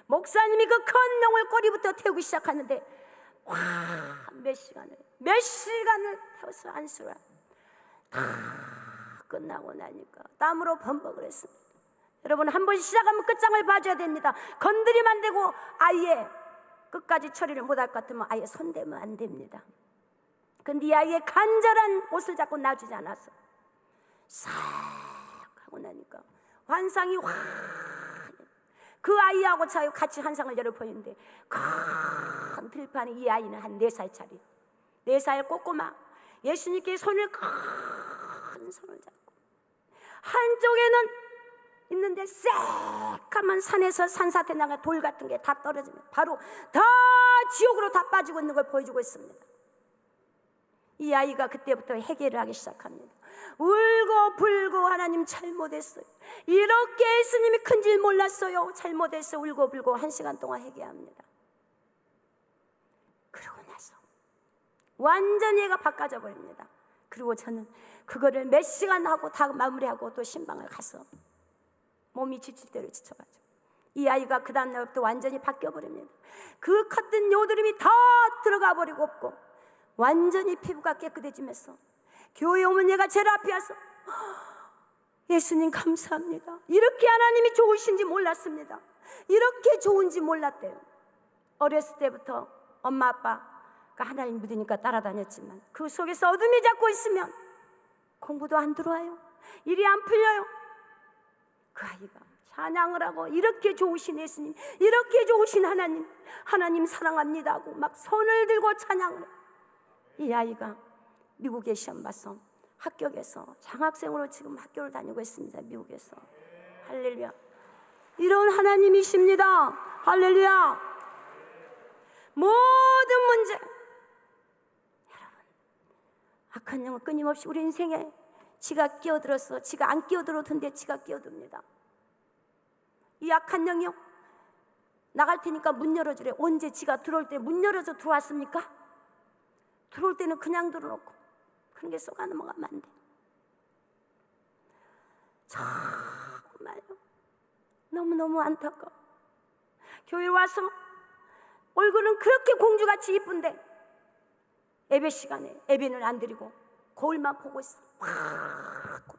[SPEAKER 1] 목사님이 그 큰 놈을 꼬리부터 태우기 시작하는데 와, 몇 시간을 태워서 안수라 다 끝나고 나니까 땀으로 범벅을 했습니다. 여러분, 한 번 시작하면 끝장을 봐줘야 됩니다. 건드리면 안 되고 아예 끝까지 처리를 못할 것 같으면 아예 손대면 안 됩니다. 근데 이 아이의 간절한 옷을 잡고 놔주지 않았어. 싹 하고 나니까 환상이 확, 그 아이하고 저 같이 환상을 열어보이는데 큰 들판에 이 아이는 한 4살짜리 4살 꼬꼬마 예수님께 손을 큰 손을 잡고 한쪽에는 있는데 새까만 산에서 산사태 나가 돌 같은 게 다 떨어지면 바로 다 지옥으로 다 빠지고 있는 걸 보여주고 있습니다. 이 아이가 그때부터 회개를 하기 시작합니다. 울고 불고 하나님 잘못했어요. 이렇게 예수님이 큰 줄 몰랐어요. 잘못했어요. 울고 불고 1시간 동안 회개합니다. 그러고 나서 완전히 얘가 바꿔져 버립니다. 그리고 저는 그거를 몇 시간 하고 다 마무리하고 또 신방을 가서 몸이 지칠 대로 지쳐가지고 이 아이가 그 다음날부터 완전히 바뀌어버립니다. 그 컸던 요드름이 다 들어가 버리고 없고 완전히 피부가 깨끗해지면서 교회 오면 얘가 제일 앞에 와서 예수님 감사합니다. 이렇게 하나님이 좋으신지 몰랐습니다. 이렇게 좋은지 몰랐대요. 어렸을 때부터 엄마 아빠가 하나님 믿으니까 따라다녔지만 그 속에서 어둠이 잡고 있으면 공부도 안 들어와요. 일이 안 풀려요. 그 아이가 찬양을 하고 이렇게 좋으신 예수님, 이렇게 좋으신 하나님, 하나님 사랑합니다 하고 막 손을 들고 찬양을 해요. 이 아이가 미국에 시험 봐서 합격해서 장학생으로 지금 학교를 다니고 있습니다. 미국에서. 할렐루야. 이런 하나님이십니다. 할렐루야. 모든 문제, 여러분, 악한 영은 끊임없이 우리 인생에 지가 끼어들어서 지가 안 끼어들었던데 지가 끼어듭니다. 이 악한 영이요, 나갈 테니까 문 열어주래. 언제 지가 들어올 때 문 열어서 들어왔습니까? 들어올 때는 그냥 들어놓고 그런 게 쏘가 넘어가면 안 돼. 정말요, 너무너무 안타까워. 교회 와서 얼굴은 그렇게 공주같이 이쁜데 예배 시간에 예배는 안 드리고 거울만 보고 있어.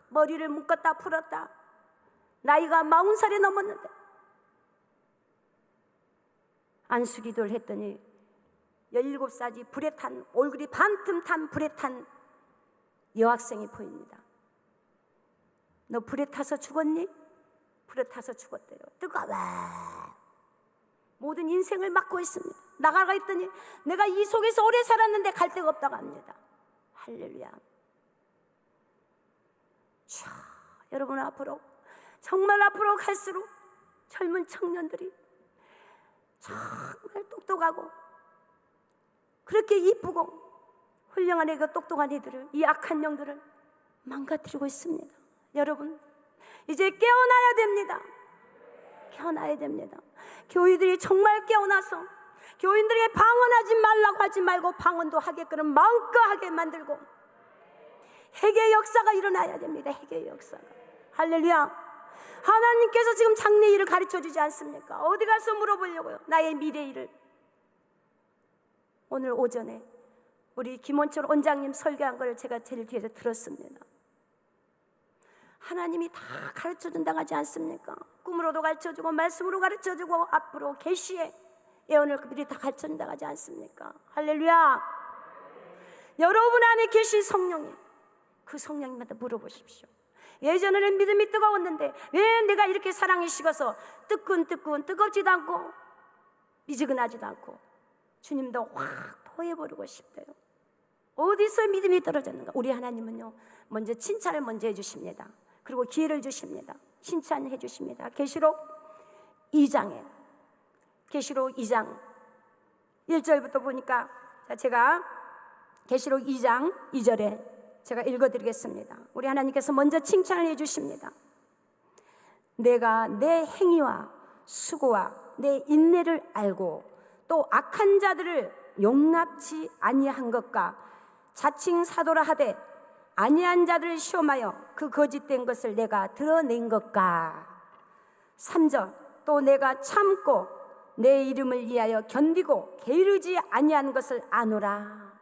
[SPEAKER 1] 머리를 묶었다 풀었다. 나이가 40살이 넘었는데 안수기도를 했더니 17살이 불에 탄, 얼굴이 반틈 탄 불에 탄 여학생이 보입니다. 너 불에 타서 죽었니? 불에 타서 죽었대요. 뜨거워. 모든 인생을 막고 있습니다. 나가가 있더니 내가 이 속에서 오래 살았는데 갈 데가 없다고 합니다. 할렐루야. 자, 여러분, 앞으로 정말 앞으로 갈수록 젊은 청년들이 정말 똑똑하고 그렇게 이쁘고 훌륭한 애가 똑똑한 애들을, 이 악한 영들을 망가뜨리고 있습니다. 여러분, 이제 깨어나야 됩니다. 깨어나야 됩니다. 교회들이 정말 깨어나서 교인들에게 방언하지 말라고 하지 말고 방언도 하게끔 마음껏 하게 만들고 회개의 역사가 일어나야 됩니다. 회개의 역사가. 할렐루야. 하나님께서 지금 장래 일을 가르쳐주지 않습니까? 어디 가서 물어보려고요? 나의 미래 일을. 오늘 오전에 우리 김원철 원장님 설교한 걸 제가 제일 뒤에서 들었습니다. 하나님이 다 가르쳐준다고 하지 않습니까? 꿈으로도 가르쳐주고 말씀으로 가르쳐주고 앞으로 계시에 예언을 그들이 다 가르쳐준다고 하지 않습니까? 할렐루야. 여러분 안에 계신 성령님, 그 성령님한테 물어보십시오. 예전에는 믿음이 뜨거웠는데 왜 내가 이렇게 사랑이 식어서 뜨끈뜨끈 뜨겁지도 않고 미지근하지도 않고 주님도 확 토해버리고 싶대요. 어디서 믿음이 떨어졌는가? 우리 하나님은요, 먼저 칭찬을 먼저 해주십니다. 그리고 기회를 주십니다. 칭찬해 주십니다. 계시록 2장 1절부터 보니까 제가 계시록 2장 2절에 제가 읽어드리겠습니다. 우리 하나님께서 먼저 칭찬을 해주십니다. 내가 내 행위와 수고와 내 인내를 알고 또 악한 자들을 용납치 아니한 것과 자칭 사도라 하되 아니한 자들을 시험하여 그 거짓된 것을 내가 드러낸 것까. 3절, 또 내가 참고 내 이름을 위하여 견디고 게으르지 아니한 것을 아노라.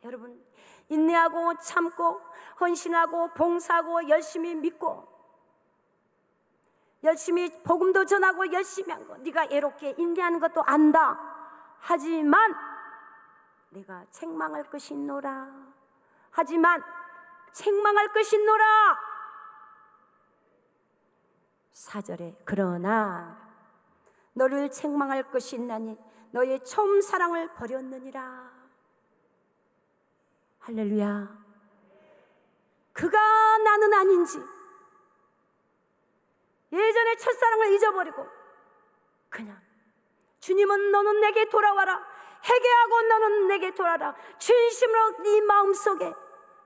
[SPEAKER 1] 여러분, 인내하고 참고 헌신하고 봉사하고 열심히 믿고 열심히 복음도 전하고 열심히 한 거, 네가 애롭게 인내하는 것도 안다. 하지만 내가 책망할 것이 있노라. 하지만 책망할 것이 있노라. 4절에 그러나 너를 책망할 것이 있나니 너의 처음 사랑을 버렸느니라. 할렐루야. 그가 나는 아닌지 예전에 첫사랑을 잊어버리고 그냥 주님은 너는 내게 돌아와라, 회개하고 너는 내게 돌아라, 진심으로 네 마음속에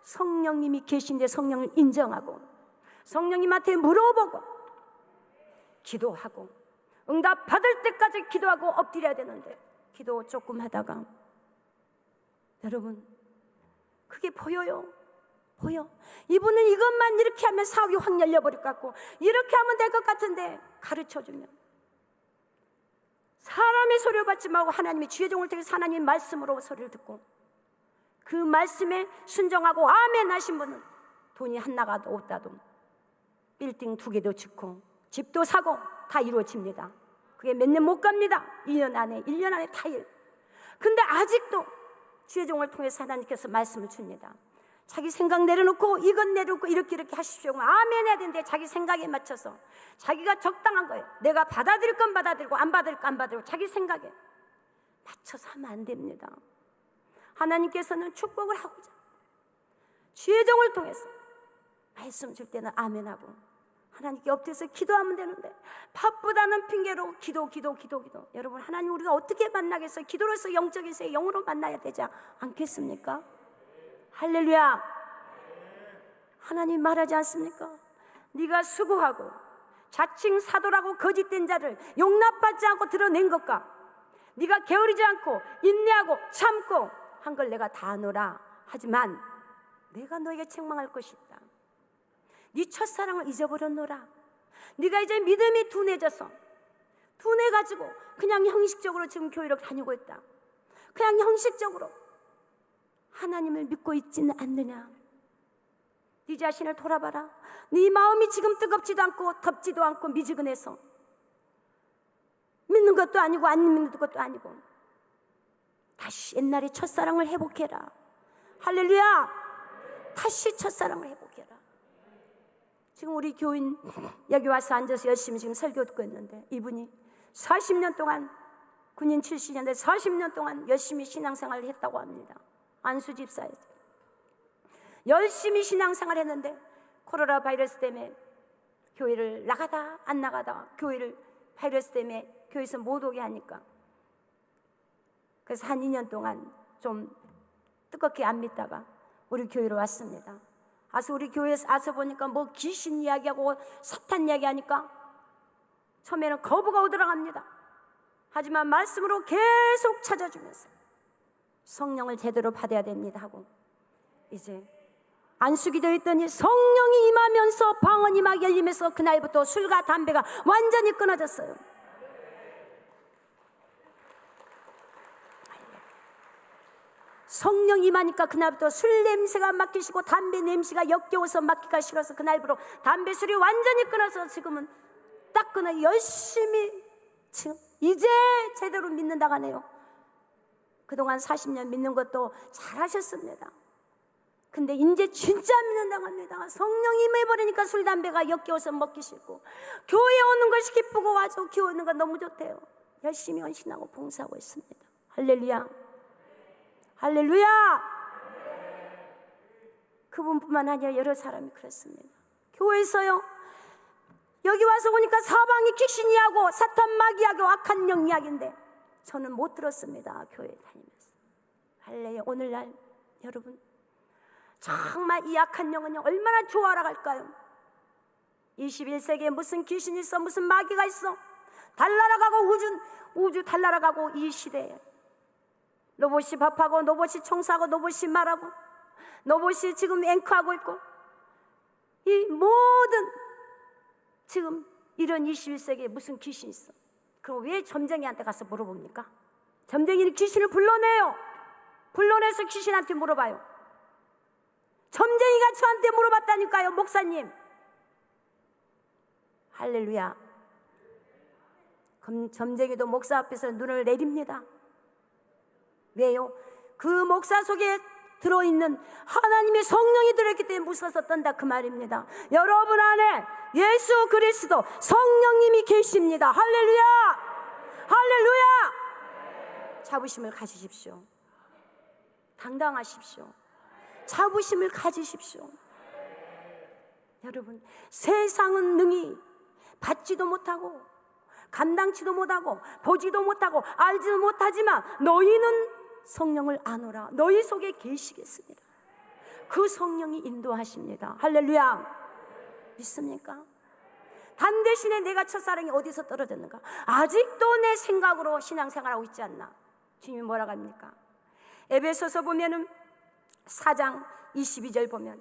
[SPEAKER 1] 성령님이 계신데 성령을 인정하고 성령님한테 물어보고 기도하고 응답 받을 때까지 기도하고 엎드려야 되는데 기도 조금 하다가 여러분 그게 보여요. 보여. 이분은 이것만 이렇게 하면 사업이 확 열려버릴 것 같고 이렇게 하면 될 것 같은데 가르쳐주면 사람의 소리를 받지 말고 하나님의 주의 종을 통해서 하나님의 말씀으로 소리를 듣고 그 말씀에 순종하고 아멘 하신 분은 돈이 하나가 없다도 빌딩 2개도 짓고 집도 사고 다 이루어집니다. 그게 몇 년 못 갑니다. 2년 안에 1년 안에 다 근데 아직도 주의 종을 통해서 하나님께서 말씀을 줍니다. 자기 생각 내려놓고 이건 내려놓고 이렇게 하십시오. 아멘 해야 되는데 자기 생각에 맞춰서 자기가 적당한 거예요. 내가 받아들일 건 받아들이고 안 받을 건 안 받아들이고 자기 생각에 맞춰서 하면 안 됩니다. 하나님께서는 축복을 하고자 주의 종을 통해서 말씀 줄 때는 아멘하고 하나님께 엎드려서 기도하면 되는데 바쁘다는 핑계로 기도. 여러분, 하나님 우리가 어떻게 만나겠어요? 기도로서 영적인 세계 영으로 만나야 되지 않겠습니까? 할렐루야. 하나님 말하지 않습니까? 네가 수고하고 자칭 사도라고 거짓된 자를 용납받지 않고 드러낸 것과 네가 게으르지 않고 인내하고 참고 한 걸 내가 다 아노라. 하지만 내가 너에게 책망할 것이 있다. 네 첫사랑을 잊어버렸노라. 네가 이제 믿음이 둔해져서 둔해가지고 그냥 형식적으로 지금 교회를 다니고 있다. 그냥 형식적으로 하나님을 믿고 있지는 않느냐. 네 자신을 돌아봐라. 네 마음이 지금 뜨겁지도 않고 덥지도 않고 미지근해서 믿는 것도 아니고 안 믿는 것도 아니고 다시 옛날의 첫사랑을 회복해라. 할렐루야. 다시 첫사랑을 회복해라. 지금 우리 교인 여기 와서 앉아서 열심히 지금 설교 듣고 있는데 이분이 40년 동안 군인 출신인데 40년 동안 열심히 신앙생활을 했다고 합니다. 안수집사에서 열심히 신앙생활을 했는데 코로나 바이러스 때문에 교회를 나가다 안 나가다 교회를 바이러스 때문에 교회에서 못 오게 하니까 그래서 한 2년 동안 좀 뜨겁게 안 믿다가 우리 교회로 왔습니다. 와서 우리 교회에서 와서 보니까 뭐 귀신 이야기하고 사탄 이야기하니까 처음에는 거부가 오더라갑니다. 하지만 말씀으로 계속 찾아주면서 성령을 제대로 받아야 됩니다 하고 이제 안수기도 했더니 성령이 임하면서 방언이 막 열리면서 그날부터 술과 담배가 완전히 끊어졌어요. 성령이 임하니까 그날부터 술 냄새가 맡기시고 담배 냄새가 역겨워서 맡기가 싫어서 그날부터 담배 술이 완전히 끊어서 지금은 딱 끊어 열심히 지금 이제 제대로 믿는다고 하네요. 그동안 40년 믿는 것도 잘하셨습니다. 근데 이제 진짜 믿는다고 합니다. 성령이 임해버리니까 술 담배가 역겨워서 먹기 싫고 교회 오는 것이 기쁘고 와서 교회 오는 거 너무 좋대요. 열심히 헌신하고 봉사하고 있습니다. 할렐루야. 할렐루야. 그분뿐만 아니라 여러 사람이 그랬습니다. 교회에서요 여기 와서 보니까 사방이 귀신이하고 사탄 마귀하고 악한 영 이야기인데 저는 못 들었습니다. 교회 다니면서. 할렐루야. 오늘날 여러분 정말 이 악한 영은요 얼마나 좋아라 갈까요? 21세기에 무슨 귀신이 있어 무슨 마귀가 있어 달나라가고 우주 달나라가고 이 시대에 로봇이 밥하고 로봇이 청소하고 로봇이 말하고 노봇이 지금 앵커하고 있고, 이 모든 지금 이런 21세기에 무슨 귀신이 있어? 그럼 왜 점쟁이한테 가서 물어봅니까? 점쟁이는 귀신을 불러내요. 불러내서 귀신한테 물어봐요. 점쟁이가 저한테 물어봤다니까요, 목사님. 할렐루야. 그럼 점쟁이도 목사 앞에서 눈을 내립니다. 왜요? 그 목사 속에 들어있는 하나님의 성령이 들어있기 때문에 무서워서 떤다, 그 말입니다. 여러분 안에 예수 그리스도 성령님이 계십니다. 할렐루야! 할렐루야! 자부심을 가지십시오. 당당하십시오. 자부심을 가지십시오. 여러분, 세상은 능히 받지도 못하고 감당치도 못하고 보지도 못하고 알지도 못하지만 너희는 성령을 아노라. 너희 속에 계시겠습니다. 그 성령이 인도하십니다. 할렐루야. 믿습니까? 반대신에 내가 첫사랑이 어디서 떨어졌는가? 아직도 내 생각으로 신앙생활하고 있지 않나? 주님이 뭐라고 합니까? 에베소서 보면은 4장 22절 보면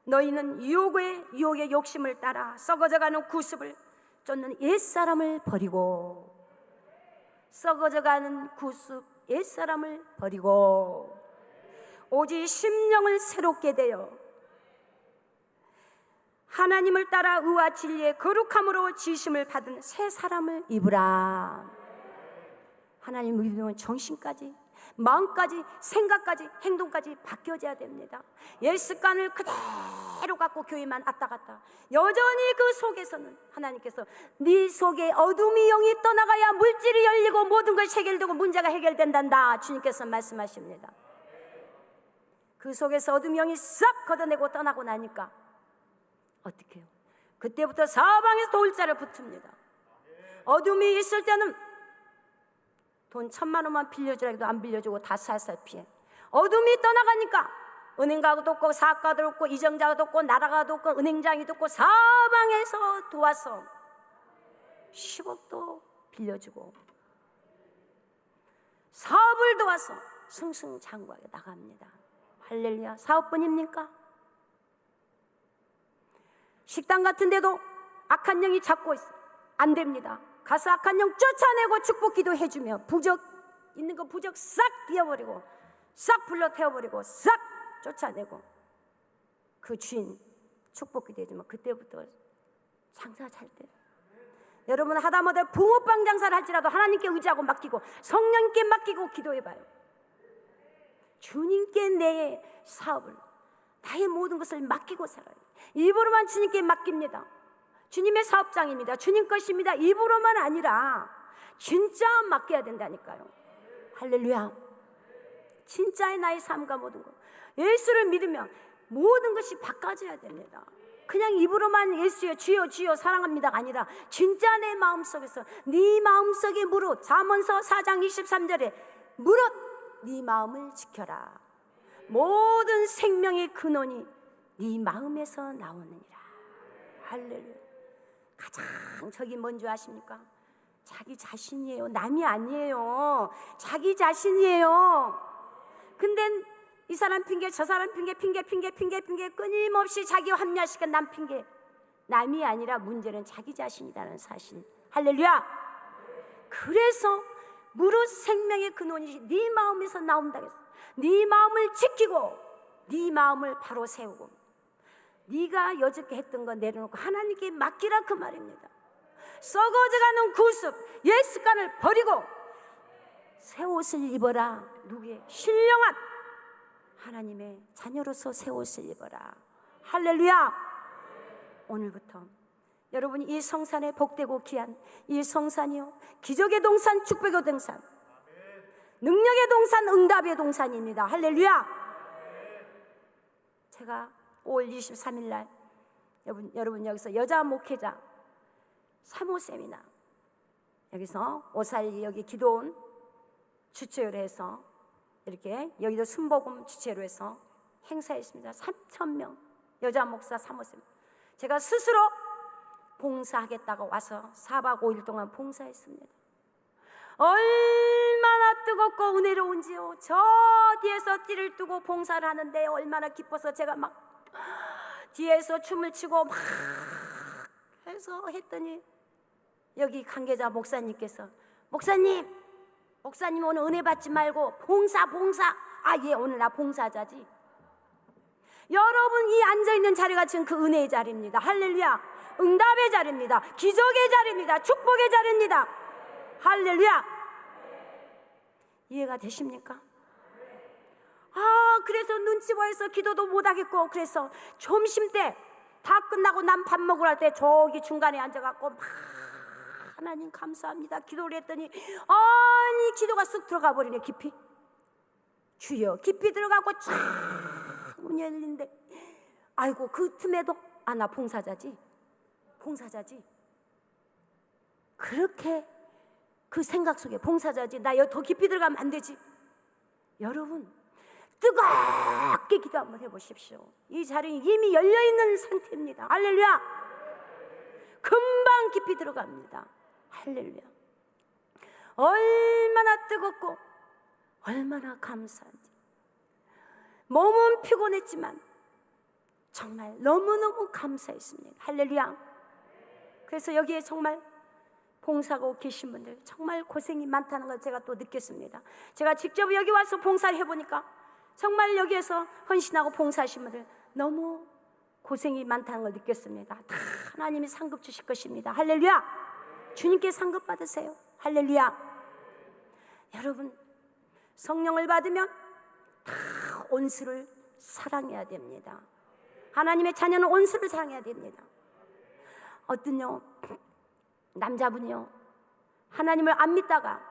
[SPEAKER 1] 너희는 유혹의 욕심을 따라 썩어져가는 구습을 쫓는 옛사람을 버리고, 썩어져가는 구습 옛사람을 버리고 오직 심령을 새롭게 되어 하나님을 따라 의와 진리의 거룩함으로 지으심을 받은 새 사람을 입으라. 하나님을 믿으면 정신까지, 마음까지, 생각까지, 행동까지 바뀌어져야 됩니다. 옛 습관을 그대로 갖고 교회만 왔다 갔다, 여전히 그 속에서는 하나님께서 네 속에 어둠이 영이 떠나가야 물질이 열리고 모든 것이 해결되고 문제가 해결된단다, 주님께서 말씀하십니다. 그 속에서 어둠 영이 싹 걷어내고 떠나고 나니까 어떻게 해요? 그때부터 사방에서 돌자를 붙습니다. 어둠이 있을 때는 돈 1,000만 원만 빌려주라 해도 안 빌려주고 다 살살 피해. 어둠이 떠나가니까 은행가도 없고 사학가도 없고 이정자도 없고 나라가도 없고 은행장이도 없고 사방에서 도와서 10억도 빌려주고 사업을 도와서 승승장구하게 나갑니다. 할렐루야. 사업뿐입니까? 식당 같은 데도 악한 영이 잡고 있어. 안 됩니다. 가서 악한 영 쫓아내고 축복 기도해주며 부적 있는 거 부적 싹 띄워버리고 싹 불러 태워버리고 싹 쫓아내고 그 주인 축복 기도해주면 그때부터 장사 잘 돼. 여러분 하다못해 붕어빵 장사를 할지라도 하나님께 의지하고 맡기고 성령님께 맡기고 기도해봐요. 주님께 내 사업을, 나의 모든 것을 맡기고 살아요. 입으로만 주님께 맡깁니다. 주님의 사업장입니다. 주님 것입니다. 입으로만 아니라 진짜 맡겨야 된다니까요. 할렐루야. 진짜의 나의 삶과 모든 것, 예수를 믿으면 모든 것이 바꿔져야 됩니다. 그냥 입으로만 예수여 주여 주여 사랑합니다가 아니라 진짜 내 마음속에서 네 마음속의 무릇, 잠언서 4장 23절에 무릇 네 마음을 지켜라. 모든 생명의 근원이 네 마음에서 나오느니라. 할렐루야. 가장 적이 뭔지 아십니까? 자기 자신이에요. 남이 아니에요. 자기 자신이에요. 근데 이 사람 핑계 저 사람 핑계 끊임없이 자기 합리화시켜 남 핑계. 남이 아니라 문제는 자기 자신이라는 사실. 할렐루야. 그래서 무릇 생명의 근원이 네 마음에서 나온다 그랬어. 네 마음을 지키고 네 마음을 바로 세우고 네가 여지껏 했던 거 내려놓고 하나님께 맡기라, 그 말입니다. 썩어져가는 구습 옛 습관을 버리고 새 옷을 입어라. 누구의? 신령한 하나님의 자녀로서 새 옷을 입어라. 할렐루야. 오늘부터 여러분 이 성산에 복되고 귀한 이 성산이요, 기적의 동산, 축복의 동산, 능력의 동산, 응답의 동산입니다. 할렐루야. 제가 5월 23일 날 여러분 여기서 여자 목회자 3호 세미나 여기서 오살리 여기 기도원 주최로 해서 이렇게 여기도 순복음 주최로 해서 행사했습니다. 3,000명 여자 목사 3호 세미나 제가 스스로 봉사하겠다고 와서 4박 5일 동안 봉사했습니다. 얼마나 뜨겁고 은혜로운지요. 저 뒤에서 띠를 뜨고 봉사를 하는데 얼마나 기뻐서 제가 막 뒤에서 춤을 추고 막 해서 했더니 여기 관계자 목사님께서 목사님 오늘 은혜 받지 말고 봉사. 아, 예, 오늘 나 봉사자지. 여러분, 이 앉아있는 자리가 지금 그 은혜의 자리입니다. 할렐루야. 응답의 자리입니다. 기적의 자리입니다. 축복의 자리입니다. 할렐루야. 이해가 되십니까? 그래서 눈치 보여서 기도도 못하겠고, 그래서 점심때 다 끝나고 난 밥 먹으러 할 때 저기 중간에 앉아갖고 막 하나님 감사합니다 기도를 했더니 아니 기도가 쑥 들어가 버리네. 깊이 주여 깊이 들어가고 쫙 문이 열리는데 아이고 그 틈에도 나 봉사자지. 그렇게 그 생각 속에 봉사자지. 나 여기 더 깊이 들어가면 안 되지. 여러분 뜨겁게 기도 한번 해보십시오. 이 자리는 이미 열려있는 상태입니다. 할렐루야. 금방 깊이 들어갑니다. 할렐루야. 얼마나 뜨겁고 얼마나 감사한지. 몸은 피곤했지만 정말 너무너무 감사했습니다. 할렐루야. 그래서 여기에 정말 봉사하고 계신 분들 정말 고생이 많다는 걸 제가 또 느꼈습니다. 제가 직접 여기 와서 봉사를 해보니까 정말 여기에서 헌신하고 봉사하신 분들 너무 고생이 많다는 걸 느꼈습니다. 다 하나님이 상급 주실 것입니다. 할렐루야. 주님께 상급 받으세요. 할렐루야. 여러분 성령을 받으면 다 온수를 사랑해야 됩니다. 하나님의 자녀는 온수를 사랑해야 됩니다. 어떤요 남자분이요 하나님을 안 믿다가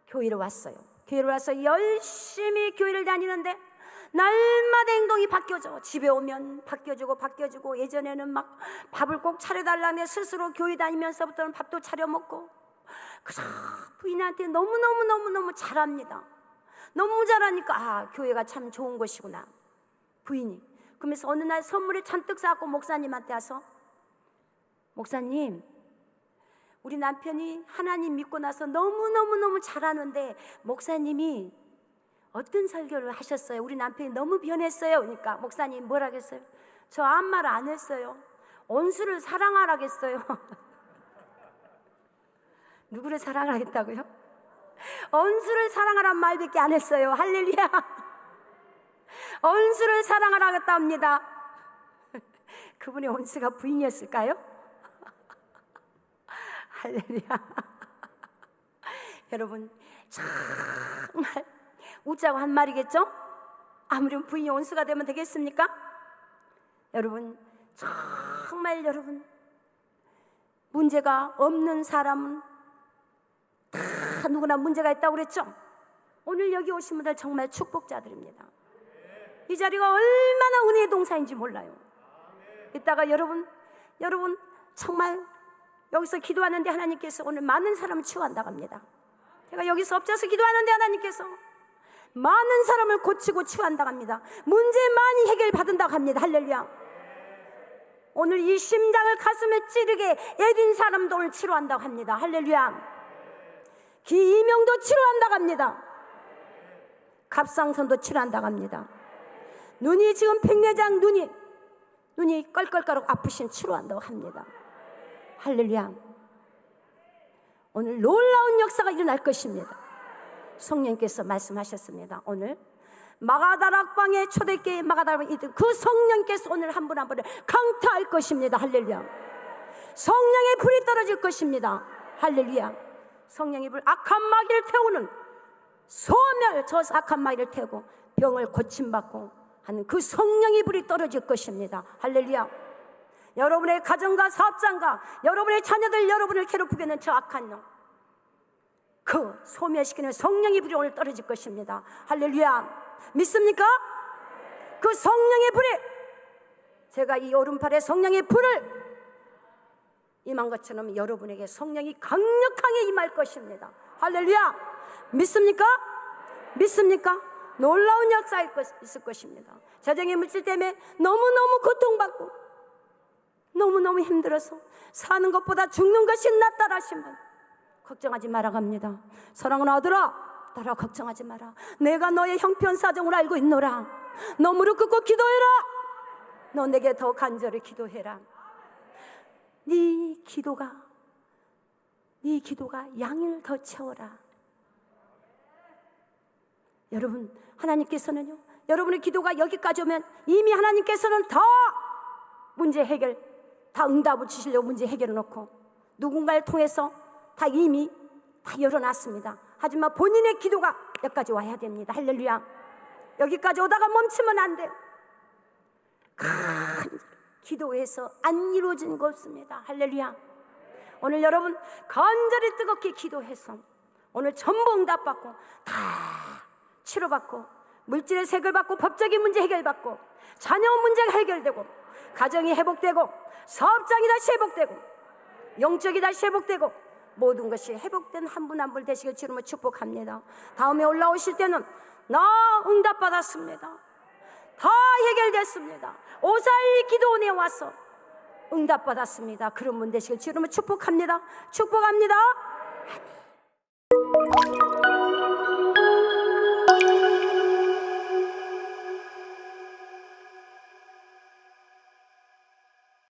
[SPEAKER 1] 교회로 왔어요. 교회로 와서 열심히 교회를 다니는데 날마다 행동이 바뀌어져. 집에 오면 바뀌어지고 예전에는 막 밥을 꼭 차려달라는데 스스로 교회 다니면서부터는 밥도 차려 먹고 그저 부인한테 너무 잘합니다. 너무 잘하니까 교회가 참 좋은 곳이구나 부인이. 그러면서 어느 날 선물을 잔뜩 사갖고 목사님한테 와서 목사님 우리 남편이 하나님 믿고 나서 너무 잘하는데 목사님이 어떤 설교를 하셨어요? 우리 남편이 너무 변했어요. 그러니까 목사님 뭐라겠어요? 저 아무 말 안 했어요. 온수를 사랑하라겠어요. 누구를 사랑하겠다고요? 온수를 사랑하란 말밖에 안 했어요. 할렐루야. 온수를 사랑하라겠다 합니다. 그분의 온수가 부인이었을까요? 할렐루야. 여러분 정말 웃자고 한 말이겠죠? 아무렴 부인이 온수가 되면 되겠습니까? 여러분 정말 여러분 문제가 없는 사람은 다 누구나 문제가 있다고 그랬죠? 오늘 여기 오신 분들 정말 축복자들입니다. 이 자리가 얼마나 은혜의 동산인지 몰라요. 이따가 여러분 정말 여기서 기도하는데 하나님께서 오늘 많은 사람을 치유한다고 합니다. 제가 여기서 엎쳐서 기도하는데 하나님께서 많은 사람을 고치고 치유한다고 합니다. 문제 많이 해결받는다고 합니다. 할렐루야. 오늘 이 심장을 가슴에 찌르게 애린 사람도 오늘 치료한다고 합니다. 할렐루야. 기이명도 치료한다고 합니다. 갑상선도 치료한다고 합니다. 눈이 지금 백내장 눈이 껄껄거리고 아프신 치료한다고 합니다. 할렐루야. 오늘 놀라운 역사가 일어날 것입니다. 성령께서 말씀하셨습니다. 오늘 마가다락방에 초대교회 마가다락방에 있던 그 성령께서 오늘 한 분 한 분을 강타할 것입니다. 할렐루야. 성령의 불이 떨어질 것입니다. 할렐루야. 성령의 불 악한 마귀를 태우는 소멸 저 악한 마귀를 태우고 병을 고침받고 하는 그 성령의 불이 떨어질 것입니다. 할렐루야. 여러분의 가정과 사업장과 여러분의 자녀들 여러분을 괴롭히게 하는 저 악한 놈 그 소멸시키는 성령의 불이 오늘 떨어질 것입니다. 할렐루야. 믿습니까? 그 성령의 불이 제가 이 오른팔에 성령의 불을 임한 것처럼 여러분에게 성령이 강력하게 임할 것입니다. 할렐루야. 믿습니까? 믿습니까? 놀라운 역사가 있을 것입니다. 재정의 물질 때문에 너무너무 고통받고 너무너무 힘들어서 사는 것보다 죽는 것이 낫다라 하신 분 걱정하지 말아갑니다. 사랑하는 아들아 따라 걱정하지 마라. 내가 너의 형편사정을 알고 있노라. 너 무릎 꿇고 기도해라. 너 내게 더 간절히 기도해라. 네 기도가 양을 더 채워라. 여러분, 하나님께서는요, 여러분의 기도가 여기까지 오면 이미 하나님께서는 더 문제 해결, 다 응답을 주시려고 문제 해결해 놓고 누군가를 통해서 다 이미 다 열어놨습니다. 하지만 본인의 기도가 여기까지 와야 됩니다. 할렐루야. 여기까지 오다가 멈추면 안 돼요. 큰 기도해서 안 이루어진 거 없습니다. 할렐루야. 오늘 여러분 간절히 뜨겁게 기도해서 오늘 전부 응답받고 다 치료받고 물질의 해결받고 법적인 문제 해결받고 자녀 문제가 해결되고 가정이 회복되고 사업장이 다시 회복되고 영적이 다시 회복되고 모든 것이 회복된 한 분 한 분 되시길 주님을 축복합니다. 다음에 올라오실 때는 나 응답받았습니다. 다 해결됐습니다. 541 기도원에 와서 응답받았습니다. 그런 분 되시길 주님을 축복합니다. 축복합니다. 아멘.